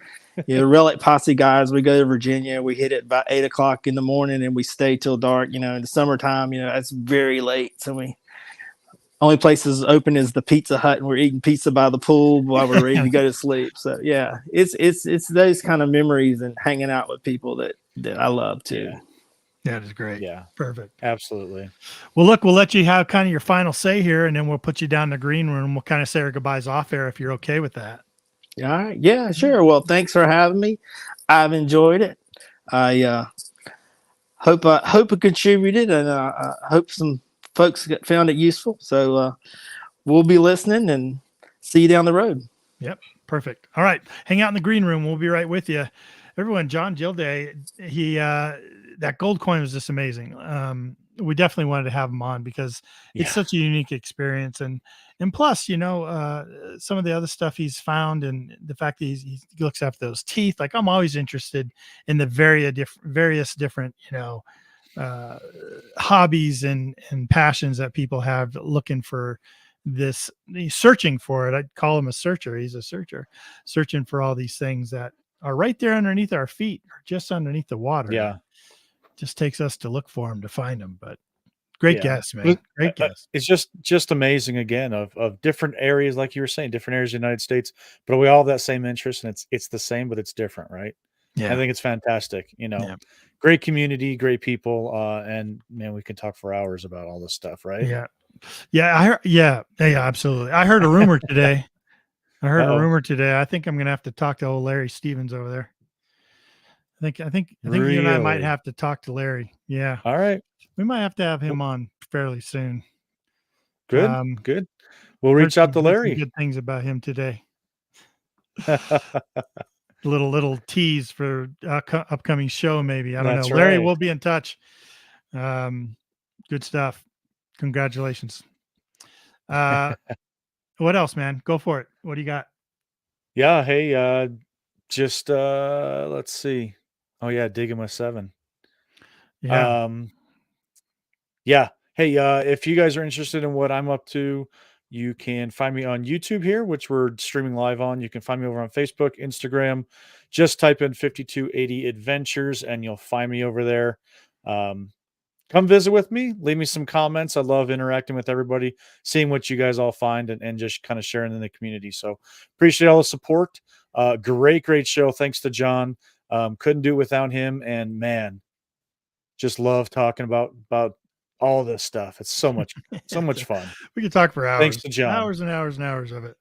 Relic Posse guys, we go to Virginia, we hit it about 8:00 in the morning and we stay till dark. In the summertime, it's very late. So only places open is the Pizza Hut, and we're eating pizza by the pool while we're ready to go to sleep. So yeah, it's those kind of memories and hanging out with people that I love too. Yeah. That is great. Yeah. Perfect. Absolutely. Well, look, we'll let you have kind of your final say here, and then we'll put you down in the green room. We'll kind of say our goodbyes off air if you're okay with that. All right. Yeah, sure. Well, thanks for having me. I've enjoyed it. I hope it contributed, and I hope some folks found it useful. So we'll be listening and see you down the road. Yep. Perfect. All right. Hang out in the green room. We'll be right with you. Everyone, John DILDAY, that gold coin was just amazing. We definitely wanted to have him on because it's such a unique experience. And plus, some of the other stuff he's found and the fact that he looks after those teeth, like I'm always interested in the various different, hobbies and passions that people have looking for this, searching for it. I'd call him a searcher. He's a searcher, searching for all these things that are right there underneath our feet or just underneath the water. Yeah. Just takes us to look for them, to find them. But great guess, man. Great guess. It's just amazing again of different areas, like you were saying, different areas of the United States, but we all have that same interest and it's the same, but it's different, right? Yeah. I think it's fantastic. Great community, great people. And man, we can talk for hours about all this stuff, right? Yeah. Yeah. I heard, yeah, absolutely. I heard a rumor today. I think I'm going to have to talk to old Larry Stevens over there. I think Really? you and I might have to talk to Larry. Yeah. All right. We might have to have him on fairly soon. Good. Good. We'll reach out to Larry. Good things about him today. little tease for upcoming show. Maybe. I don't know. Larry, we'll be in touch. Good stuff. Congratulations. What else, man? Go for it. What do you got? Yeah. Hey, just let's see. Oh yeah, digging my 7. Yeah. Yeah. Hey, if you guys are interested in what I'm up to, you can find me on YouTube here, which we're streaming live on. You can find me over on Facebook, Instagram. Just type in 5280 Adventures and you'll find me over there. Come visit with me. Leave me some comments. I love interacting with everybody, seeing what you guys all find and just kind of sharing in the community. So appreciate all the support. Great show. Thanks to John. Couldn't do it without him. And man, just love talking about all this stuff. It's so much fun. We could talk for hours. Thanks to John. Hours and hours and hours of it.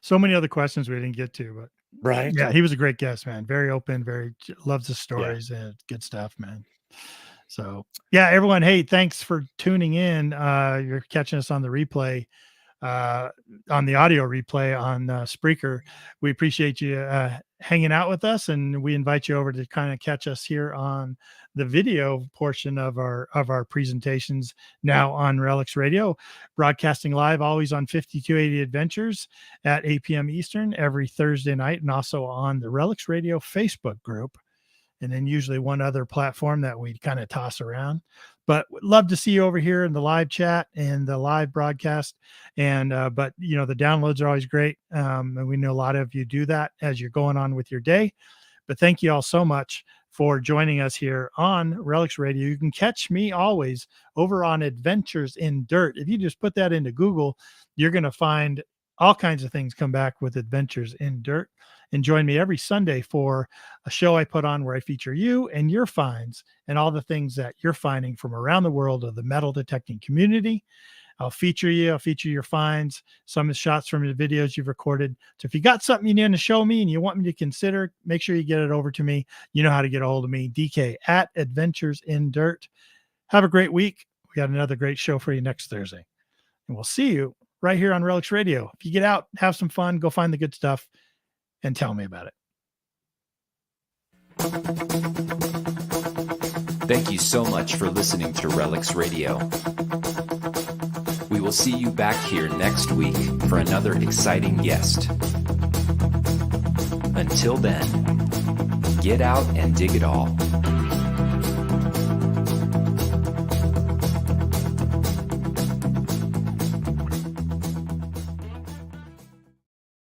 So many other questions we didn't get to, but right. Yeah, he was a great guest, man. Very open, loves the stories and good stuff, man. So yeah, everyone. Hey, thanks for tuning in. You're catching us on the replay, on the audio replay on Spreaker. We appreciate you hanging out with us, and we invite you over to kind of catch us here on the video portion of our presentations now on Relics Radio, broadcasting live always on 5280 Adventures at 8 p.m. Eastern every Thursday night, and also on the Relics Radio Facebook group. And then usually one other platform that we kind of toss around, but love to see you over here in the live chat and the live broadcast. And, but the downloads are always great. And we know a lot of you do that as you're going on with your day, but thank you all so much for joining us here on Relics Radio. You can catch me always over on Adventures in Dirt. If you just put that into Google, you're going to find all kinds of things come back with Adventures in Dirt. And join me every Sunday for a show I put on where I feature you and your finds and all the things that you're finding from around the world of the metal detecting community. I'll feature you. I'll feature your finds, some of the shots from the videos you've recorded. So if you got something you need to show me and you want me to consider, make sure you get it over to me. You know how to get a hold of me, DK at Adventures in Dirt. Have a great week. We got another great show for you next Thursday. And we'll see you right here on Relics Radio. If you get out, have some fun, go find the good stuff, and tell me about it. Thank you so much for listening to Relics Radio. We will see you back here next week for another exciting guest. Until then, get out and dig it all.